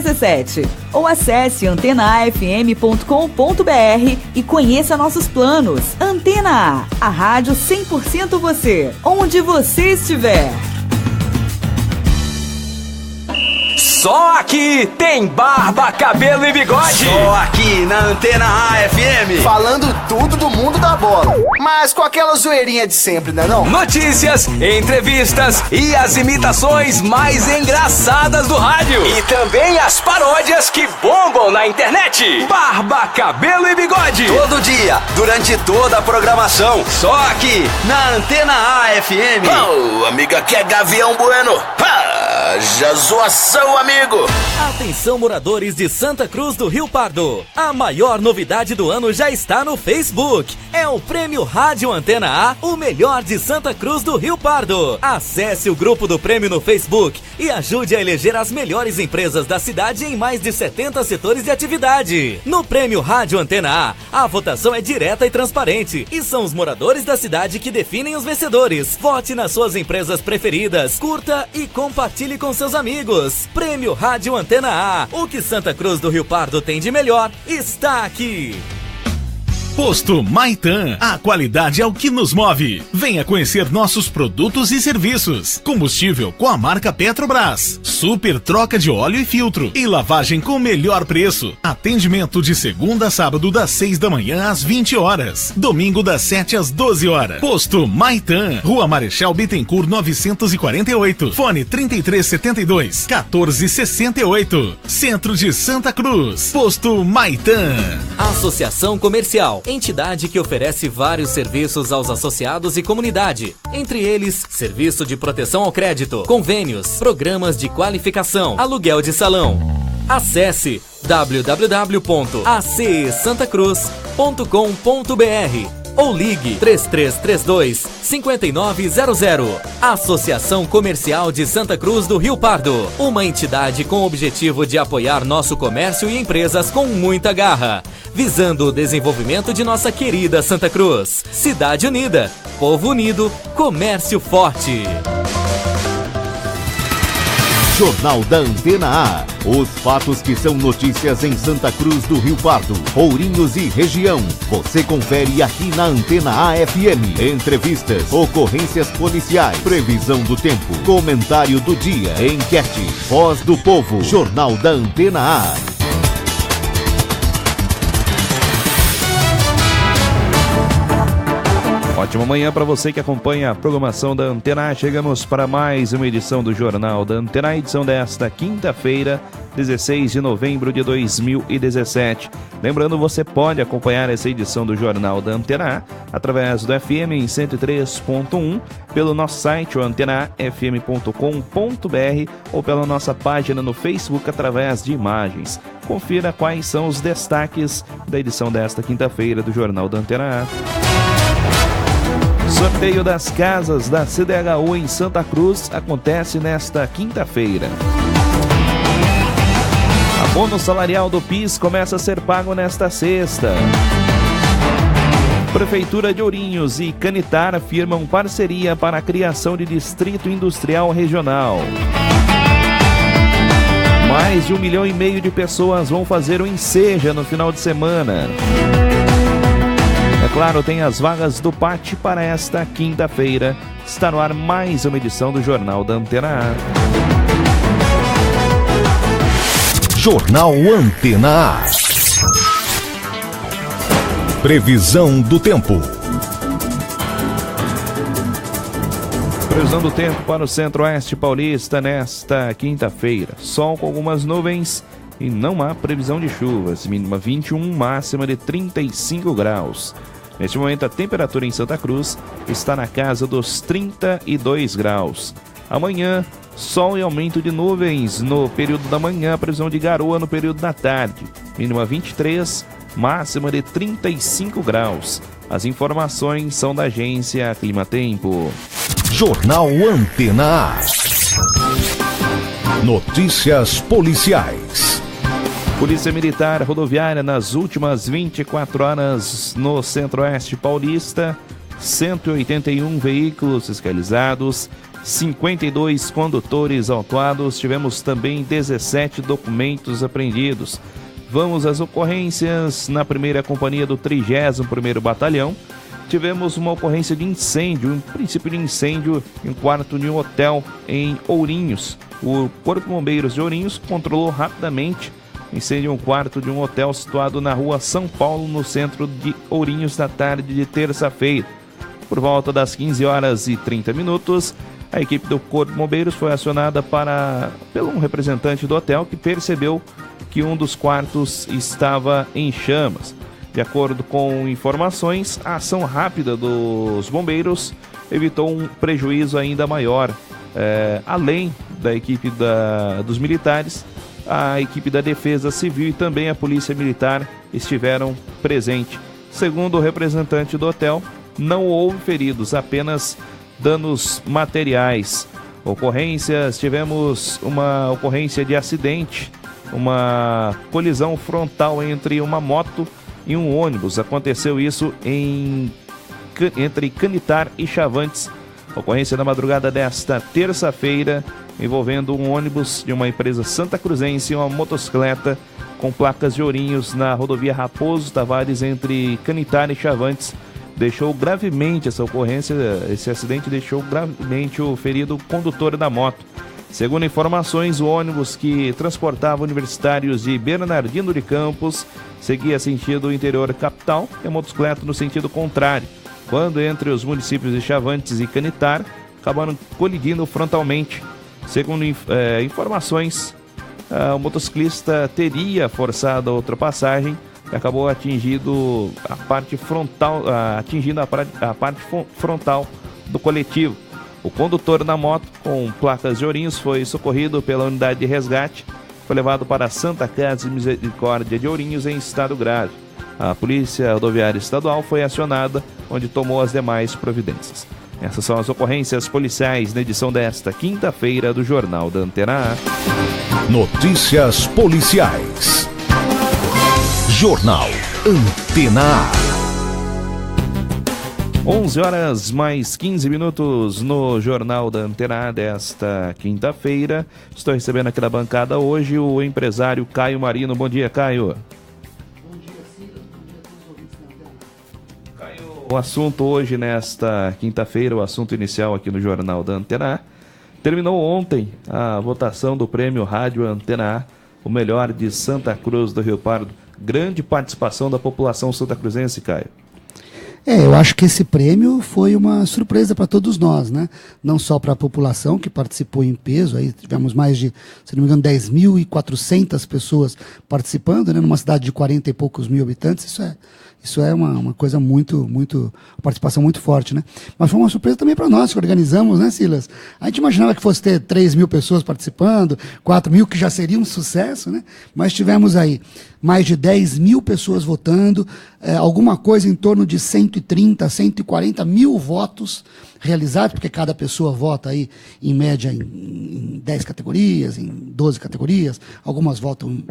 17 ou acesse antenafm.com.br e conheça nossos planos. Antena A, a rádio 100% você, onde você estiver. Só aqui tem barba, cabelo e bigode. Só aqui na Antena A FM. Falando tudo do mundo da bola, mas com aquela zoeirinha de sempre, né não? Notícias, entrevistas e as imitações mais engraçadas do rádio. E também as paródias que bombam na internet. Barba, cabelo e bigode. Todo dia, durante toda a programação. Só aqui na Antena A FM. Oh, amiga, que é Gavião Bueno. Já zoação, amigo. Atenção, moradores de Santa Cruz do Rio Pardo. A maior novidade do ano já está no Facebook. É o Prêmio Rádio Antena A, o melhor de Santa Cruz do Rio Pardo. Acesse o grupo do prêmio no Facebook e ajude a eleger as melhores empresas da cidade em mais de 70 setores de atividade. No Prêmio Rádio Antena A, a votação é direta e transparente e são os moradores da cidade que definem os vencedores. Vote nas suas empresas preferidas, curta e compartilhe com seus amigos. Prêmio Rádio Antena A, o que Santa Cruz do Rio Pardo tem de melhor está aqui. Posto Maitan, a qualidade é o que nos move. Venha conhecer nossos produtos e serviços. Combustível com a marca Petrobras. Super troca de óleo e filtro. E lavagem com o melhor preço. Atendimento de segunda a sábado das 6 da manhã às 20 horas. Domingo das 7 às 12 horas. Posto Maitan, Rua Marechal Bittencourt 948. Fone 3372-1468. Centro de Santa Cruz. Posto Maitan. Associação Comercial. Entidade que oferece vários serviços aos associados e comunidade. Entre eles, serviço de proteção ao crédito, convênios, programas de qualificação, aluguel de salão. Acesse www.acesantacruz.com.br ou ligue 3332-5900. Associação Comercial de Santa Cruz do Rio Pardo. Uma entidade com o objetivo de apoiar nosso comércio e empresas com muita garra, visando o desenvolvimento de nossa querida Santa Cruz. Cidade unida, povo unido, comércio forte. Jornal da Antena A. Os fatos que são notícias em Santa Cruz do Rio Pardo, Ourinhos e região. Você confere aqui na Antena A FM. Entrevistas, ocorrências policiais, previsão do tempo, comentário do dia, enquete, voz do povo. Jornal da Antena A. Ótima manhã para você que acompanha a programação da Antena A. Chegamos para mais uma edição do Jornal da Antena A, edição desta quinta-feira, 16 de novembro de 2017. Lembrando, você pode acompanhar essa edição do Jornal da Antena A através do FM em 103.1, pelo nosso site, o antenafm.com.br, ou pela nossa página no Facebook através de imagens. Confira quais são os destaques da edição desta quinta-feira do Jornal da Antena A. Sorteio das casas da CDHU em Santa Cruz acontece nesta quinta-feira. Abono salarial do PIS começa a ser pago nesta sexta. Prefeitura de Ourinhos e Canitar firmam parceria para a criação de distrito industrial regional. Mais de 1,5 milhão de pessoas vão fazer o Enseja no final de semana. É claro, tem as vagas do PAT para esta quinta-feira. Está no ar mais uma edição do Jornal da Antena A. Jornal Antena A. Previsão do tempo. Previsão do tempo para o centro-oeste paulista nesta quinta-feira. Sol com algumas nuvens e não há previsão de chuvas. Mínima 21, máxima de 35 graus. Neste momento, a temperatura em Santa Cruz está na casa dos 32 graus. Amanhã, sol e aumento de nuvens no período da manhã, previsão de garoa no período da tarde. Mínima 23, máxima de 35 graus. As informações são da agência Climatempo. Jornal Antena A. Notícias policiais. Polícia Militar Rodoviária nas últimas 24 horas no Centro-Oeste Paulista. 181 veículos fiscalizados, 52 condutores autuados, tivemos também 17 documentos apreendidos. Vamos às ocorrências. Na primeira companhia do 30º Batalhão, tivemos uma ocorrência de incêndio, um princípio de incêndio em um quarto de um hotel em Ourinhos. O Corpo de Bombeiros de Ourinhos controlou rapidamente o incêndio em um quarto de um hotel situado na rua São Paulo, no centro de Ourinhos, na tarde de terça-feira. Por volta das 15h30, a equipe do Corpo de Bombeiros foi acionada pelo um representante do hotel que percebeu que um dos quartos estava em chamas. De acordo com informações, a ação rápida dos bombeiros evitou um prejuízo ainda maior. Além da equipe dos militares, a equipe da Defesa Civil e também a Polícia Militar estiveram presentes. Segundo o representante do hotel, não houve feridos, apenas danos materiais. Tivemos uma ocorrência de acidente, uma colisão frontal entre uma moto e um ônibus. Aconteceu isso entre Canitar e Chavantes. Ocorrência na madrugada desta terça-feira, envolvendo um ônibus de uma empresa santacruzense e uma motocicleta com placas de Ourinhos na rodovia Raposo Tavares, entre Canitar e Chavantes. Deixou gravemente esse acidente deixou gravemente o ferido condutor da moto. Segundo informações, o ônibus que transportava universitários de Bernardino de Campos seguia sentido interior capital e a motocicleta no sentido contrário, quando entre os municípios de Chavantes e Canitar acabaram colidindo frontalmente. Segundo informações, o motociclista teria forçado a ultrapassagem e acabou atingindo a parte frontal do coletivo. O condutor da moto, com placas de Ourinhos, foi socorrido pela unidade de resgate, foi levado para a Santa Casa de Misericórdia de Ourinhos em estado grave. A Polícia Rodoviária Estadual foi acionada, onde tomou as demais providências. Essas são as ocorrências policiais na edição desta quinta-feira do Jornal da Antena A. Notícias policiais. Jornal Antena A. 11h mais 15 no Jornal da Antena A desta quinta-feira. Estou recebendo aqui na bancada hoje o empresário Caio Marino. Bom dia, Caio. Bom dia, Silas. Bom dia a todos os ouvintes da Antena A. Caio, o assunto hoje, nesta quinta-feira, o assunto inicial aqui no Jornal da Antena A. Terminou ontem a votação do Prêmio Rádio Antena A, o melhor de Santa Cruz do Rio Pardo. Grande participação da população santacruzense, Caio. Eu acho que esse prêmio foi uma surpresa para todos nós, né? Não só para a população que participou em peso, aí tivemos mais de, se não me engano, 10.400 pessoas participando, né? Numa cidade de 40 e poucos mil habitantes. Isso é uma coisa uma participação muito forte, né? Mas foi uma surpresa também para nós que organizamos, né, Silas? A gente imaginava que fosse ter 3.000 pessoas participando, 4.000, que já seria um sucesso, né? Mas tivemos aí mais de 10.000 pessoas votando, alguma coisa em torno de 130, 140 mil votos realizados, porque cada pessoa vota aí, em média, em 10 categorias, em 12 categorias, algumas votam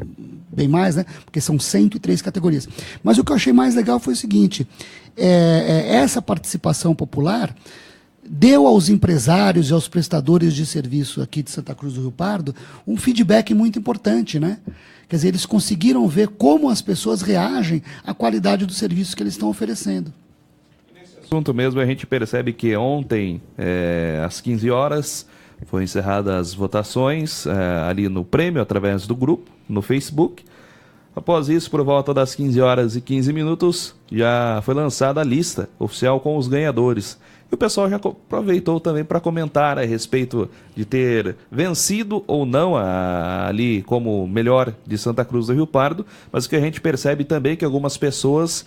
bem mais, né? Porque são 103 categorias. Mas o que eu achei mais legal foi o seguinte, essa participação popular deu aos empresários e aos prestadores de serviço aqui de Santa Cruz do Rio Pardo um feedback muito importante, né? Quer dizer, eles conseguiram ver como as pessoas reagem à qualidade do serviço que eles estão oferecendo. Nesse assunto mesmo, a gente percebe que ontem, às 15 horas, foram encerradas as votações ali no prêmio, através do grupo, no Facebook. Após isso, por volta das 15h15, já foi lançada a lista oficial com os ganhadores. E o pessoal já aproveitou também para comentar a respeito de ter vencido ou não ali como melhor de Santa Cruz do Rio Pardo, mas o que a gente percebe também é que algumas pessoas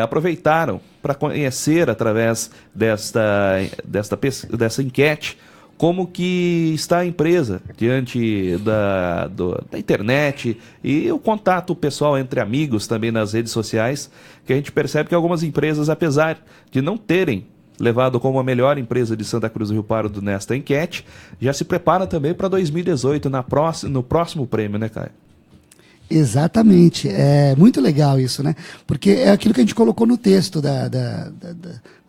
aproveitaram para conhecer através dessa enquete como que está a empresa diante da internet e o contato pessoal entre amigos também nas redes sociais, que a gente percebe que algumas empresas, apesar de não terem levado como a melhor empresa de Santa Cruz do Rio Pardo nesta enquete, já se prepara também para 2018, no próximo prêmio, né, Caio? Exatamente, é muito legal isso, né? Porque é aquilo que a gente colocou no texto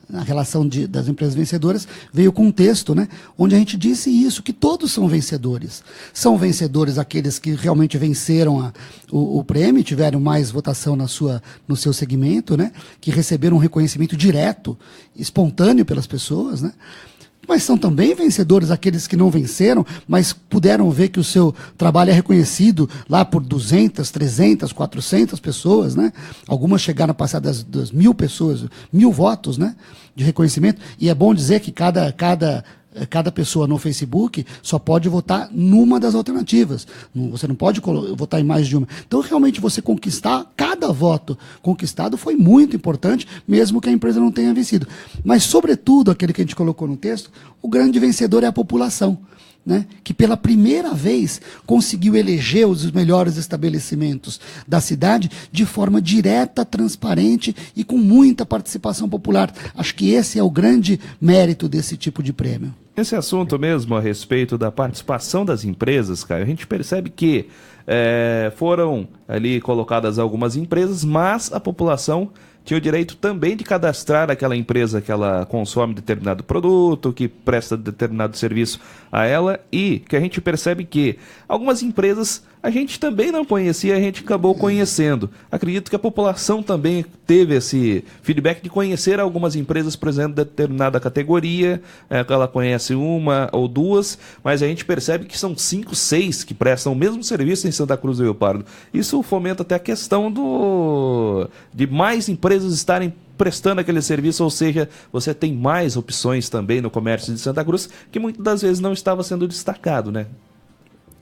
na relação das empresas vencedoras, veio com um texto, né, onde a gente disse isso, que todos são vencedores. São vencedores aqueles que realmente venceram o prêmio, tiveram mais votação no seu segmento, né, que receberam um reconhecimento direto, espontâneo pelas pessoas, né? Mas são também vencedores aqueles que não venceram, mas puderam ver que o seu trabalho é reconhecido lá por 200, 300, 400 pessoas, né? Algumas chegaram a passar das 1.000 pessoas, 1.000 votos, né, de reconhecimento. E é bom dizer que cada pessoa no Facebook só pode votar numa das alternativas. Você não pode votar em mais de uma. Então, realmente, você conquistar, cada voto conquistado foi muito importante, mesmo que a empresa não tenha vencido. Mas, sobretudo, aquele que a gente colocou no texto, o grande vencedor é a população, né, que pela primeira vez conseguiu eleger os melhores estabelecimentos da cidade de forma direta, transparente e com muita participação popular. Acho que esse é o grande mérito desse tipo de prêmio. Esse assunto mesmo a respeito da participação das empresas, Caio, a gente percebe que foram ali colocadas algumas empresas, mas a população tinha o direito também de cadastrar aquela empresa que ela consome determinado produto, que presta determinado serviço a ela, e que a gente percebe que algumas empresas a gente também não conhecia, a gente acabou conhecendo. Acredito que a população também teve esse feedback de conhecer algumas empresas, por exemplo, de determinada categoria, que ela conhece uma ou duas, mas a gente percebe que são 5, 6 que prestam o mesmo serviço em Santa Cruz do Rio Pardo. Isso fomenta até a questão de mais empresas estarem prestando aquele serviço, ou seja, você tem mais opções também no comércio de Santa Cruz, que muitas das vezes não estava sendo destacado, né?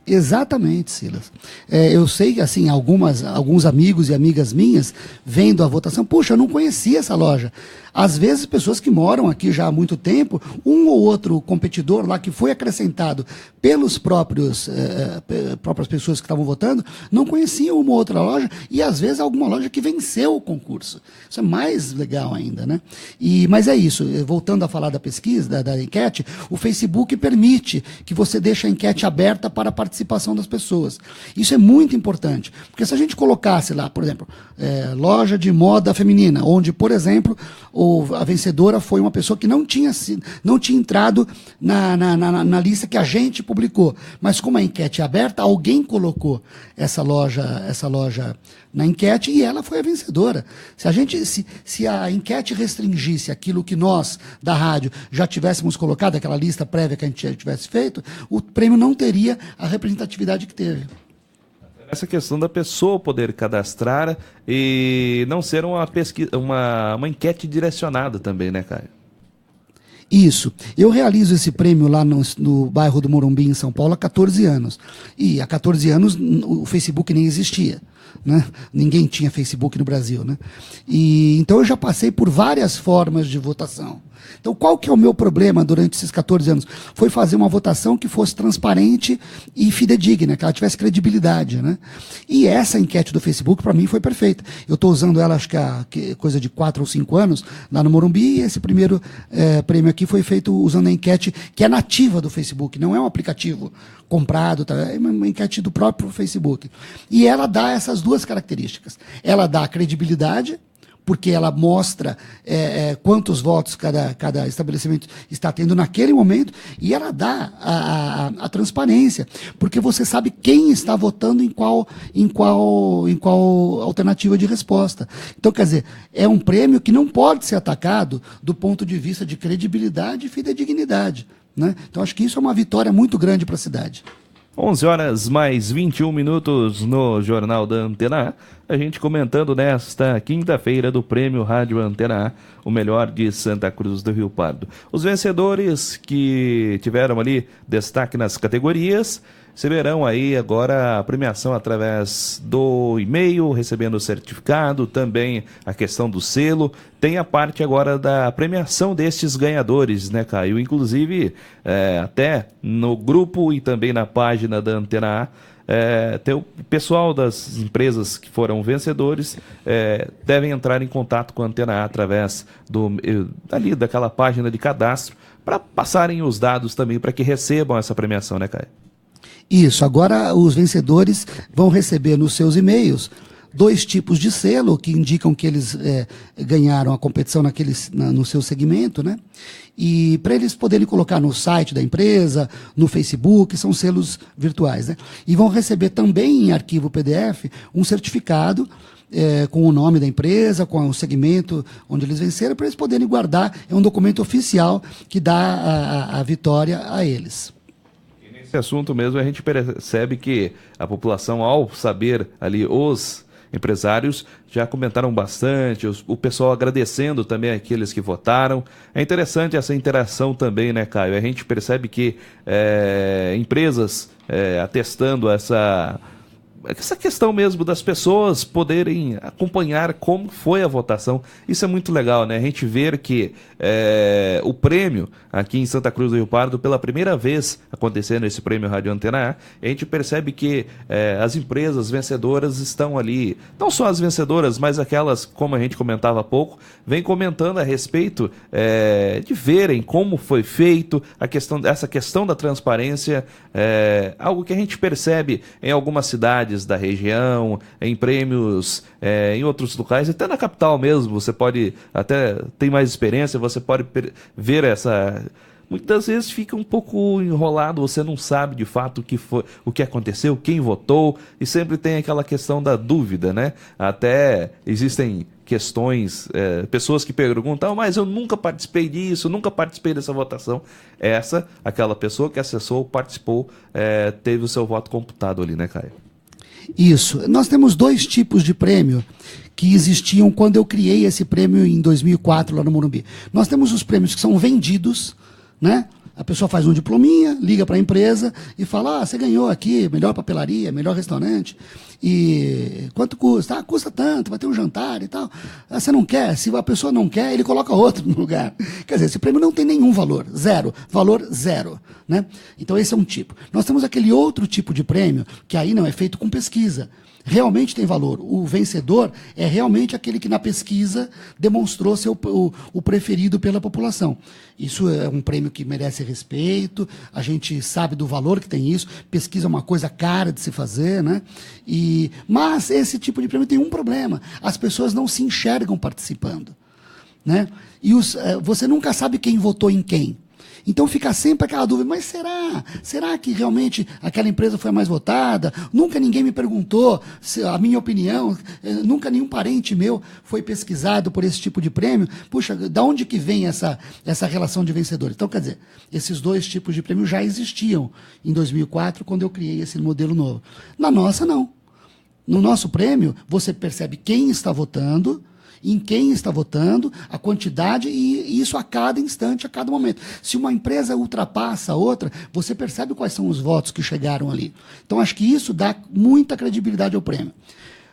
Exatamente, Silas. Eu sei que assim, alguns amigos e amigas minhas, vendo a votação, puxa, eu não conhecia essa loja. Às vezes, pessoas que moram aqui já há muito tempo, um ou outro competidor lá que foi acrescentado pelos próprias pessoas que estavam votando, não conheciam uma outra loja e, às vezes, alguma loja que venceu o concurso. Isso é mais legal ainda, né? Mas é isso. Voltando a falar da pesquisa, da enquete, o Facebook permite que você deixe a enquete aberta para a participação das pessoas. Isso é muito importante, porque se a gente colocasse lá, por exemplo, loja de moda feminina, onde, por exemplo, a vencedora foi uma pessoa que não tinha entrado na lista que a gente publicou. Mas como a enquete é aberta, alguém colocou essa loja na enquete e ela foi a vencedora. Se a enquete restringisse aquilo que nós, da rádio, já tivéssemos colocado, aquela lista prévia que a gente já tivesse feito, o prêmio não teria a representatividade que teve. Essa questão da pessoa poder cadastrar e não ser uma enquete direcionada também, né, Caio? Isso. Eu realizo esse prêmio lá no bairro do Morumbi, em São Paulo, há 14 anos. E há 14 anos o Facebook nem existia, né? Ninguém tinha Facebook no Brasil, né? Então eu já passei por várias formas de votação. Então, qual que é o meu problema durante esses 14 anos? Foi fazer uma votação que fosse transparente e fidedigna, que ela tivesse credibilidade, né? E essa enquete do Facebook, para mim, foi perfeita. Eu estou usando ela, acho que coisa de 4 ou 5 anos, lá no Morumbi, e esse primeiro prêmio aqui foi feito usando a enquete que é nativa do Facebook, não é um aplicativo comprado, tá? É uma enquete do próprio Facebook. E ela dá essas duas características. Ela dá credibilidade, porque ela mostra quantos votos cada estabelecimento está tendo naquele momento, e ela dá a transparência, porque você sabe quem está votando em qual alternativa de resposta. Então, quer dizer, é um prêmio que não pode ser atacado do ponto de vista de credibilidade e fidedignidade, né? Então, acho que isso é uma vitória muito grande para a cidade. 11h mais 21 no Jornal da Antena A. A gente comentando nesta quinta-feira do Prêmio Rádio Antena A, o melhor de Santa Cruz do Rio Pardo. Os vencedores que tiveram ali destaque nas categorias receberão aí agora a premiação através do e-mail, recebendo o certificado, também a questão do selo. Tem a parte agora da premiação destes ganhadores, né, Caio? Inclusive, até no grupo e também na página da Antena A, tem o pessoal das empresas que foram vencedores devem entrar em contato com a Antena A através daquela página de cadastro para passarem os dados também para que recebam essa premiação, né, Caio? Isso, agora os vencedores vão receber nos seus e-mails 2 tipos de selo que indicam que eles ganharam a competição no seu segmento, né? E para eles poderem colocar no site da empresa, no Facebook, são selos virtuais, né? E vão receber também em arquivo PDF um certificado com o nome da empresa, com o segmento onde eles venceram, para eles poderem guardar. É um documento oficial que dá a vitória a eles. Nesse assunto mesmo, a gente percebe que a população, ao saber ali os empresários, já comentaram bastante, o pessoal agradecendo também aqueles que votaram. É interessante essa interação também, né, Caio? A gente percebe que empresas atestando essa questão mesmo das pessoas poderem acompanhar como foi a votação. Isso é muito legal, né? A gente ver que o prêmio aqui em Santa Cruz do Rio Pardo, pela primeira vez acontecendo esse prêmio Rádio Antena A, a gente percebe que as empresas vencedoras estão ali, não só as vencedoras, mas aquelas, como a gente comentava há pouco, vem comentando a respeito de verem como foi feito, essa questão da transparência, algo que a gente percebe em algumas cidades da região, em prêmios em outros locais, até na capital mesmo, você pode até ter mais experiência, você pode ver muitas vezes fica um pouco enrolado, você não sabe de fato o que aconteceu, quem votou, e sempre tem aquela questão da dúvida, né? Até existem questões, pessoas que perguntam, mas eu nunca participei disso, nunca participei dessa votação. Aquela pessoa que acessou, participou, teve o seu voto computado ali, né, Caio? Isso. Nós temos 2 tipos de prêmio que existiam quando eu criei esse prêmio em 2004 lá no Morumbi. Nós temos os prêmios que são vendidos, né? A pessoa faz um diplominha, liga para a empresa e fala, você ganhou aqui, melhor papelaria, melhor restaurante. E quanto custa? Custa tanto, vai ter um jantar e tal. Você não quer? Se a pessoa não quer, ele coloca outro no lugar. Quer dizer, esse prêmio não tem nenhum valor, valor zero, né? Então esse é um tipo. Nós temos aquele outro tipo de prêmio, que aí não é feito com pesquisa. Realmente tem valor. O vencedor é realmente aquele que na pesquisa demonstrou ser o preferido pela população. Isso é um prêmio que merece respeito, a gente sabe do valor que tem isso, pesquisa é uma coisa cara de se fazer, né? Mas esse tipo de prêmio tem um problema, as pessoas não se enxergam participando, né? E você nunca sabe quem votou em quem. Então fica sempre aquela dúvida, mas será que realmente aquela empresa foi a mais votada? Nunca ninguém me perguntou a minha opinião, nunca nenhum parente meu foi pesquisado por esse tipo de prêmio. Puxa, da onde que vem essa relação de vencedores? Então, quer dizer, esses 2 tipos de prêmio já existiam em 2004, quando eu criei esse modelo novo. Na nossa, não. No nosso prêmio, você percebe quem está votando, em quem está votando, a quantidade, e isso a cada instante, a cada momento. Se uma empresa ultrapassa a outra, você percebe quais são os votos que chegaram ali. Então, acho que isso dá muita credibilidade ao prêmio.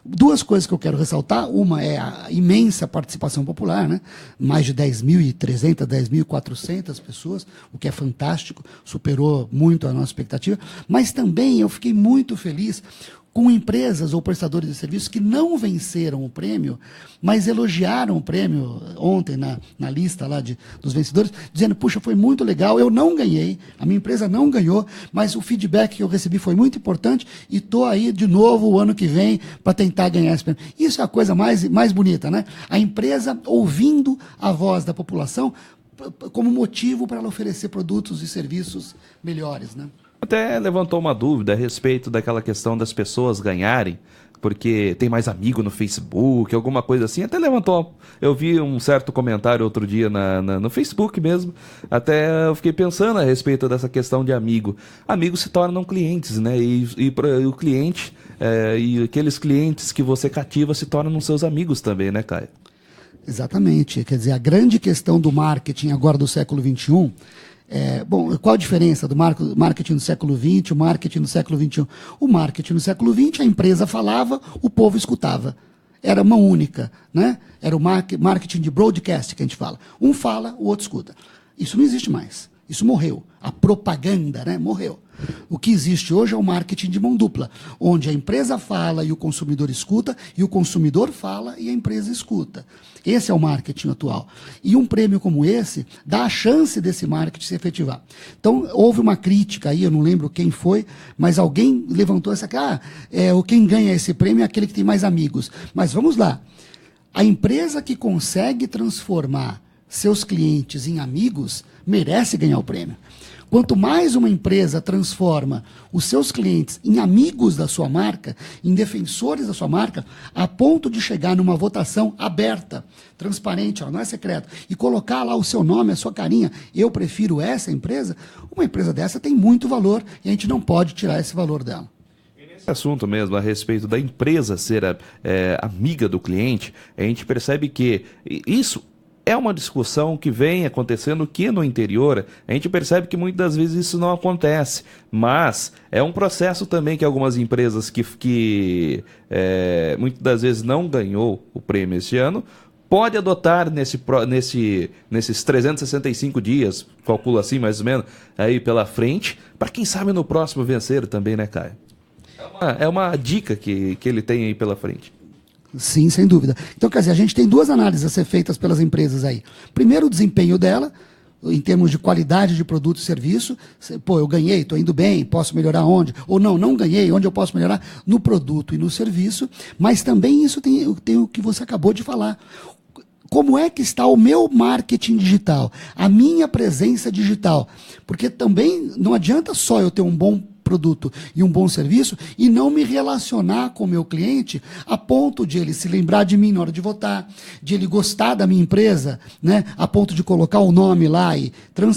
2 coisas que eu quero ressaltar. Uma é a imensa participação popular, né? Mais de 10.300, 10.400 pessoas, o que é fantástico, superou muito a nossa expectativa. Mas também eu fiquei muito feliz com empresas ou prestadores de serviços que não venceram o prêmio, mas elogiaram o prêmio ontem na lista lá dos vencedores, dizendo, puxa, foi muito legal, eu não ganhei, a minha empresa não ganhou, mas o feedback que eu recebi foi muito importante e estou aí de novo o ano que vem para tentar ganhar esse prêmio. Isso é a coisa mais bonita, né? A empresa ouvindo a voz da população como motivo para ela oferecer produtos e serviços melhores, né? Até levantou uma dúvida a respeito daquela questão das pessoas ganharem, porque tem mais amigo no Facebook, alguma coisa assim. Até levantou, eu vi um certo comentário outro dia no Facebook mesmo, até eu fiquei pensando a respeito dessa questão de amigo. Amigos se tornam clientes, né? E o cliente, e aqueles clientes que você cativa se tornam seus amigos também, né, Caio? Exatamente. Quer dizer, a grande questão do marketing agora do século XXI... Bom, qual a diferença do marketing do século XX e o marketing do século XXI? O marketing no século XX, a empresa falava, o povo escutava. Era mão única, né? Era o marketing de broadcast que a gente fala. Um fala, o outro escuta. Isso não existe mais. Isso morreu. A propaganda, né, morreu. O que existe hoje é o marketing de mão dupla, onde a empresa fala e o consumidor escuta, e o consumidor fala e a empresa escuta. Esse é o marketing atual. E um prêmio como esse dá a chance desse marketing se efetivar. Então, houve uma crítica aí, eu não lembro quem foi, mas alguém levantou essa... quem ganha esse prêmio é aquele que tem mais amigos. Mas vamos lá. A empresa que consegue transformar seus clientes em amigos merece ganhar o prêmio. Quanto mais uma empresa transforma os seus clientes em amigos da sua marca, em defensores da sua marca, a ponto de chegar numa votação aberta, transparente, ela não é secreta, e colocar lá o seu nome, a sua carinha, eu prefiro essa empresa, uma empresa dessa tem muito valor e a gente não pode tirar esse valor dela. Esse assunto mesmo, a respeito da empresa ser amiga do cliente, a gente percebe que isso é uma discussão que vem acontecendo aqui no interior. A gente percebe que muitas das vezes isso não acontece, mas é um processo também que algumas empresas que muitas das vezes não ganhou o prêmio esse ano, pode adotar nesses 365 dias, calculo assim mais ou menos, aí pela frente, para quem sabe no próximo vencer também, né, Caio? É uma dica que ele tem aí pela frente. Sim, sem dúvida. Então, quer dizer, a gente tem duas análises a ser feitas pelas empresas aí. Primeiro, o desempenho dela, em termos de qualidade de produto e serviço. Pô, eu ganhei, estou indo bem, posso melhorar onde? Ou não ganhei, onde eu posso melhorar? No produto e no serviço. Mas também isso tem o que você acabou de falar. Como é que está o meu marketing digital? A minha presença digital? Porque também não adianta só eu ter um bom produto e um bom serviço e não me relacionar com o meu cliente a ponto de ele se lembrar de mim na hora de votar, de ele gostar da minha empresa, né, a ponto de colocar o nome lá e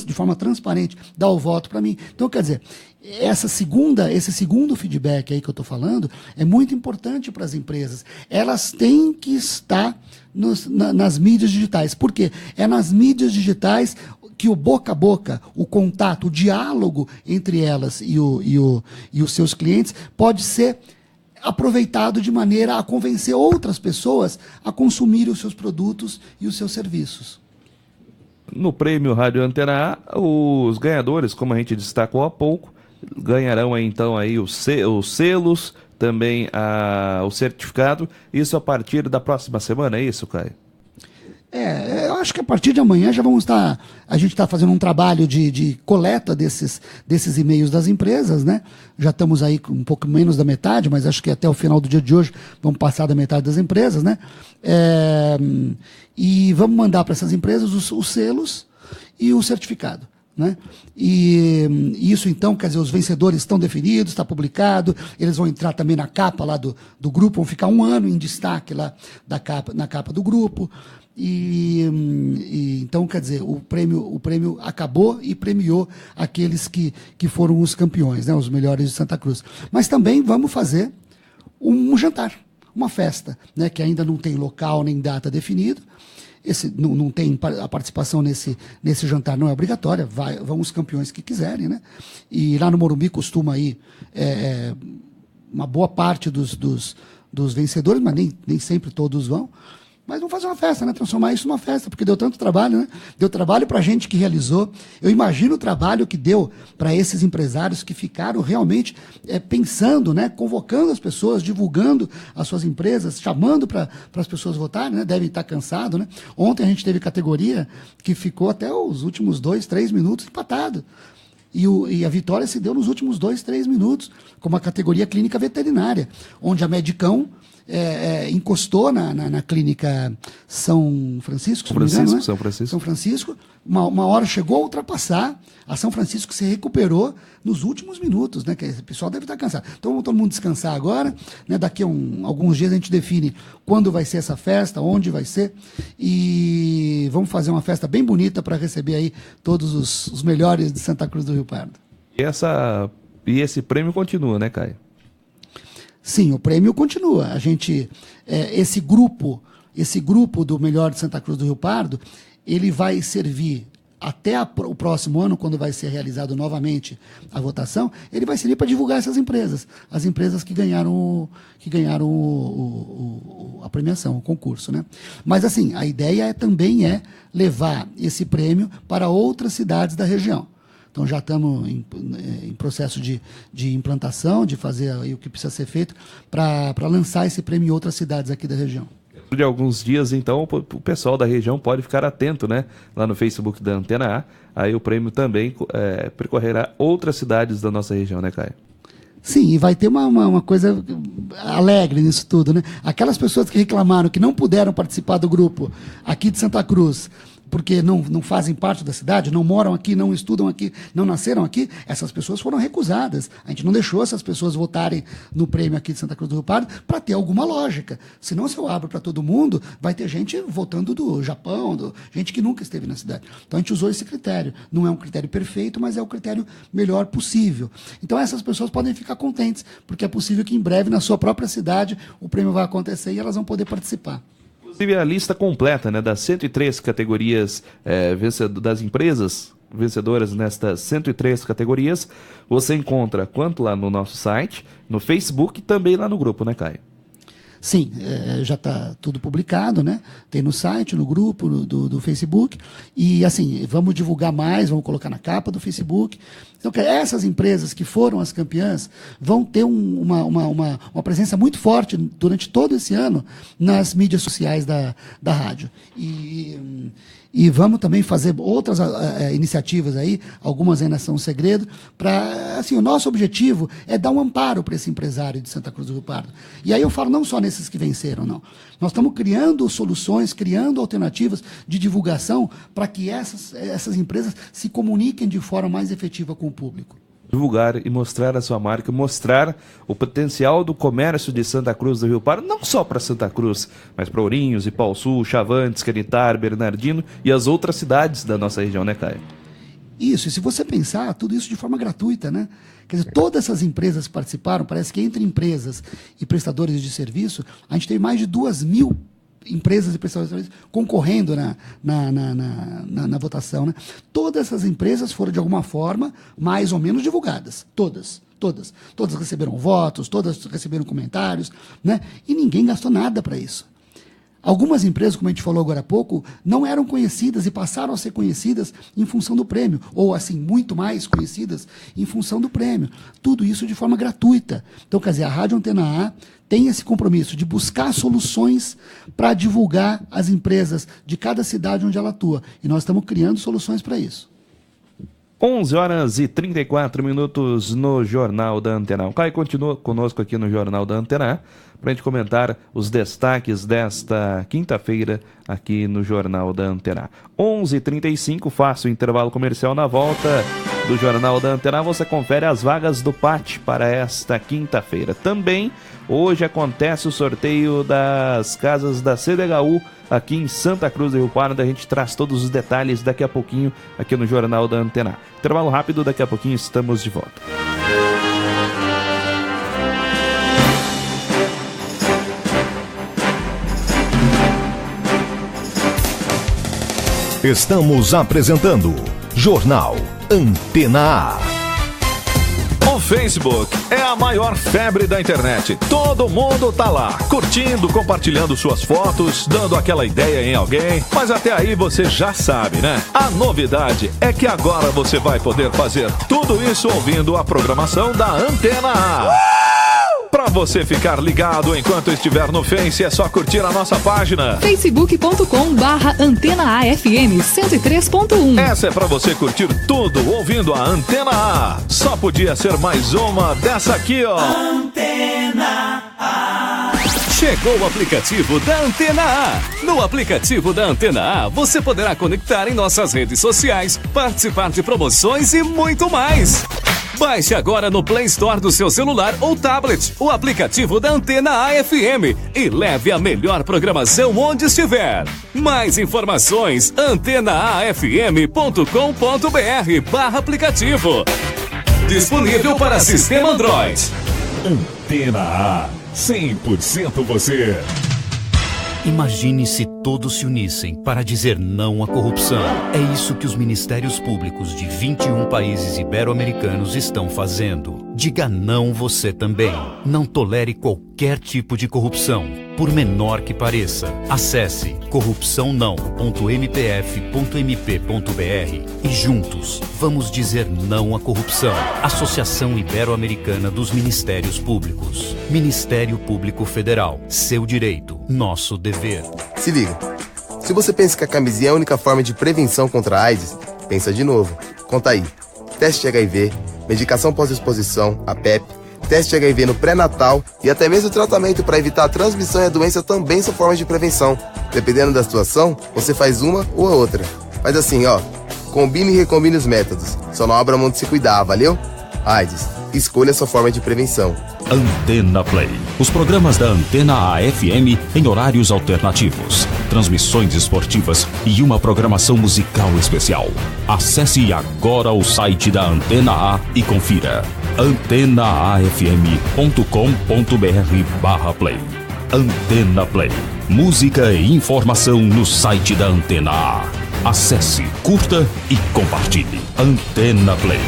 de forma transparente dar o voto para mim. Então, quer dizer, esse segundo feedback aí que eu estou falando é muito importante para as empresas. Elas têm que estar nas mídias digitais. Por quê? É nas mídias digitais que o boca a boca, o contato, o diálogo entre elas e os seus clientes pode ser aproveitado de maneira a convencer outras pessoas a consumir os seus produtos e os seus serviços. No prêmio Rádio Antena A, os ganhadores, como a gente destacou há pouco, ganharão então aí os selos, também o certificado, isso a partir da próxima semana, é isso, Caio? Eu acho que a partir de amanhã já vamos estar... A gente está fazendo um trabalho de coleta desses e-mails das empresas, né? Já estamos aí com um pouco menos da metade, mas acho que até o final do dia de hoje vamos passar da metade das empresas, né? E vamos mandar para essas empresas os selos e o certificado, né? E isso então, quer dizer, os vencedores estão definidos, está publicado, eles vão entrar também na capa lá do grupo, vão ficar 1 ano em destaque lá na capa do grupo. Então, quer dizer, o prêmio acabou e premiou aqueles que foram os campeões, né, os melhores de Santa Cruz. Mas também vamos fazer um jantar, uma festa, né, que ainda não tem local nem data definido. Não tem a participação nesse jantar, não é obrigatória, vão os campeões que quiserem, né? E lá no Morumbi costuma ir uma boa parte dos vencedores, mas nem sempre todos vão. Mas vamos fazer uma festa, né? Transformar isso numa festa, porque deu tanto trabalho, né? Deu trabalho para a gente que realizou. Eu imagino o trabalho que deu para esses empresários que ficaram realmente pensando, né? Convocando as pessoas, divulgando as suas empresas, chamando para as pessoas votarem, né? Devem estar cansados, né? Ontem a gente teve categoria que ficou até os últimos 2-3 minutos empatado. E a vitória se deu nos últimos 2-3 minutos, como a categoria clínica veterinária, onde a Medicão encostou na clínica São Francisco, São Francisco, uma hora chegou a ultrapassar, a São Francisco se recuperou nos últimos minutos, né? Que o pessoal deve estar cansado. Então vamos todo mundo descansar agora, né? Daqui a alguns dias a gente define quando vai ser essa festa, onde vai ser, e vamos fazer uma festa bem bonita para receber aí todos os melhores de Santa Cruz do Rio Pardo. E esse prêmio continua, né, Caio? Sim, o prêmio continua. A gente, esse grupo do melhor de Santa Cruz do Rio Pardo, ele vai servir até o próximo ano, quando vai ser realizado novamente a votação, ele vai servir para divulgar essas empresas, as empresas que ganharam a premiação, o concurso, né? Mas assim, a ideia também é levar esse prêmio para outras cidades da região. Então já estamos em processo de implantação, de fazer aí o que precisa ser feito para lançar esse prêmio em outras cidades aqui da região. De alguns dias, então, o pessoal da região pode ficar atento, né? Lá no Facebook da Antena A. Aí o prêmio também percorrerá outras cidades da nossa região, né, Caio? Sim, e vai ter uma coisa alegre nisso tudo, né? Aquelas pessoas que reclamaram que não puderam participar do grupo aqui de Santa Cruz, porque não fazem parte da cidade, não moram aqui, não estudam aqui, não nasceram aqui, essas pessoas foram recusadas. A gente não deixou essas pessoas votarem no prêmio aqui de Santa Cruz do Rio Pardo para ter alguma lógica. Senão, se eu abro para todo mundo, vai ter gente votando do Japão, gente que nunca esteve na cidade. Então, a gente usou esse critério. Não é um critério perfeito, mas é o critério melhor possível. Então, essas pessoas podem ficar contentes, porque é possível que em breve, na sua própria cidade, o prêmio vai acontecer e elas vão poder participar. Inclusive a lista completa, né, das 103 categorias das empresas vencedoras nestas 103 categorias, você encontra quanto lá no nosso site, no Facebook e também lá no grupo, né, Caio? Sim, já está tudo publicado, né? Tem no site, no grupo do Facebook. E, assim, vamos divulgar mais, vamos colocar na capa do Facebook. Então, essas empresas que foram as campeãs vão ter uma presença muito forte durante todo esse ano nas mídias sociais da rádio. E vamos também fazer outras iniciativas aí, algumas ainda são um segredo, para, assim, o nosso objetivo é dar um amparo para esse empresário de Santa Cruz do Rio Pardo. E aí eu falo não só nesses que venceram, não. Nós estamos criando soluções, criando alternativas de divulgação para que essas empresas se comuniquem de forma mais efetiva com o público. Divulgar e mostrar a sua marca, mostrar o potencial do comércio de Santa Cruz do Rio Pardo, não só para Santa Cruz, mas para Ourinhos, Ipaussul, Chavantes, Canitar, Bernardino e as outras cidades da nossa região, né, Caio? Isso, e se você pensar, tudo isso de forma gratuita, né? Quer dizer, todas essas empresas que participaram, parece que entre empresas e prestadores de serviço, a gente tem mais de 2.000 empresas e prestadores de serviço concorrendo na votação, né? Todas essas empresas foram, de alguma forma, mais ou menos divulgadas. Todas receberam votos, todas receberam comentários, né? E ninguém gastou nada para isso. Algumas empresas, como a gente falou agora há pouco, não eram conhecidas e passaram a ser conhecidas em função do prêmio, ou assim, muito mais conhecidas em função do prêmio. Tudo isso de forma gratuita. Então, quer dizer, a Rádio Antena A tem esse compromisso de buscar soluções para divulgar as empresas de cada cidade onde ela atua. E nós estamos criando soluções para isso. 11h34 no Jornal da Antena A. O Caio continua conosco aqui no Jornal da Antena A para a gente comentar os destaques desta quinta-feira aqui no Jornal da Antena A. 11h35, faço o intervalo comercial. Na volta do Jornal da Antena A, você confere as vagas do PAT para esta quinta-feira. Também, hoje acontece o sorteio das casas da CDHU aqui em Santa Cruz do Rio Pardo. A gente traz todos os detalhes daqui a pouquinho aqui no Jornal da Antena A. Intervalo rápido, daqui a pouquinho estamos de volta. Estamos apresentando Jornal Antena A. O Facebook é a maior febre da internet. Todo mundo tá lá, curtindo, compartilhando suas fotos, dando aquela ideia em alguém. Mas até aí você já sabe, né? A novidade é que agora você vai poder fazer tudo isso ouvindo a programação da Antena A. Pra você ficar ligado enquanto estiver no Face, é só curtir a nossa página facebook.com/Antena A FM 103.1. Essa é pra você curtir tudo ouvindo a Antena A. Só podia ser mais uma dessa aqui, ó. Antena A. Chegou o aplicativo da Antena A. No aplicativo da Antena A, você poderá conectar em nossas redes sociais, participar de promoções e muito mais. Baixe agora no Play Store do seu celular ou tablet o aplicativo da Antena A FM e leve a melhor programação onde estiver. Mais informações, antenaafm.com.br/aplicativo. Disponível para sistema Android. Antena A, 100% você. Imagine se todos se unissem para dizer não à corrupção. É isso que os ministérios públicos de 21 países ibero-americanos estão fazendo. Diga não você também. Não tolere qualquer tipo de corrupção. por menor que pareça. Acesse corrupçãonão.mpf.mp.br e juntos vamos dizer não à corrupção. Associação Ibero-Americana dos Ministérios Públicos. Ministério Público Federal. Seu direito, nosso dever. Se liga. Se você pensa que a camisinha é a única forma de prevenção contra a AIDS, pensa de novo. Conta aí. Teste de HIV, medicação pós-exposição, a PEP, teste de HIV no pré-natal e até mesmo tratamento para evitar a transmissão e a doença também são formas de prevenção. Dependendo da situação, você faz uma ou a outra. Faz assim, ó. Combine e recombine os métodos. Só não abra mão de se cuidar, valeu? AIDS, escolha a sua forma de prevenção. Antena Play. Os programas da Antena A-FM em horários alternativos, transmissões esportivas e uma programação musical especial. Acesse agora o site da Antena A e confira antenaafm.com.br/play. Antena Play. Música e informação no site da Antena A. Acesse, curta e compartilhe. Antena Play.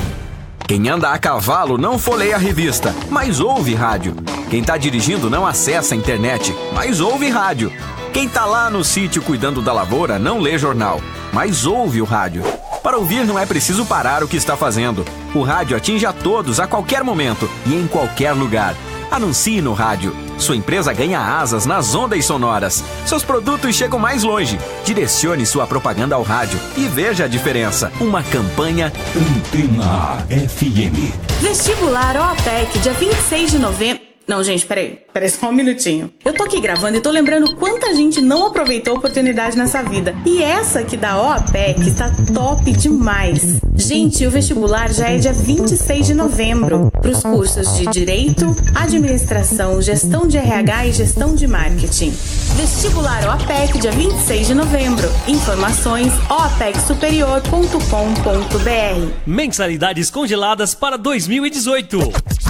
Quem anda a cavalo não folheia a revista, mas ouve rádio. Quem tá dirigindo não acessa a internet, mas ouve rádio. Quem tá lá no sítio cuidando da lavoura não lê jornal, mas ouve o rádio. Para ouvir não é preciso parar o que está fazendo. O rádio atinge a todos a qualquer momento e em qualquer lugar. Anuncie no rádio. Sua empresa ganha asas nas ondas sonoras. Seus produtos chegam mais longe. Direcione sua propaganda ao rádio e veja a diferença. Uma campanha Antena FM. Vestibular OAPEC, dia 26 de novembro. Não, gente, peraí só um minutinho. Eu tô aqui gravando e tô lembrando quanta gente não aproveitou a oportunidade nessa vida. E essa aqui da OAPEC tá top demais. Gente, o vestibular já é dia 26 de novembro. Pros cursos de Direito, Administração, Gestão de RH e Gestão de Marketing. Vestibular OAPEC, dia 26 de novembro. Informações oapecsuperior.com.br. Mensalidades congeladas para 2018.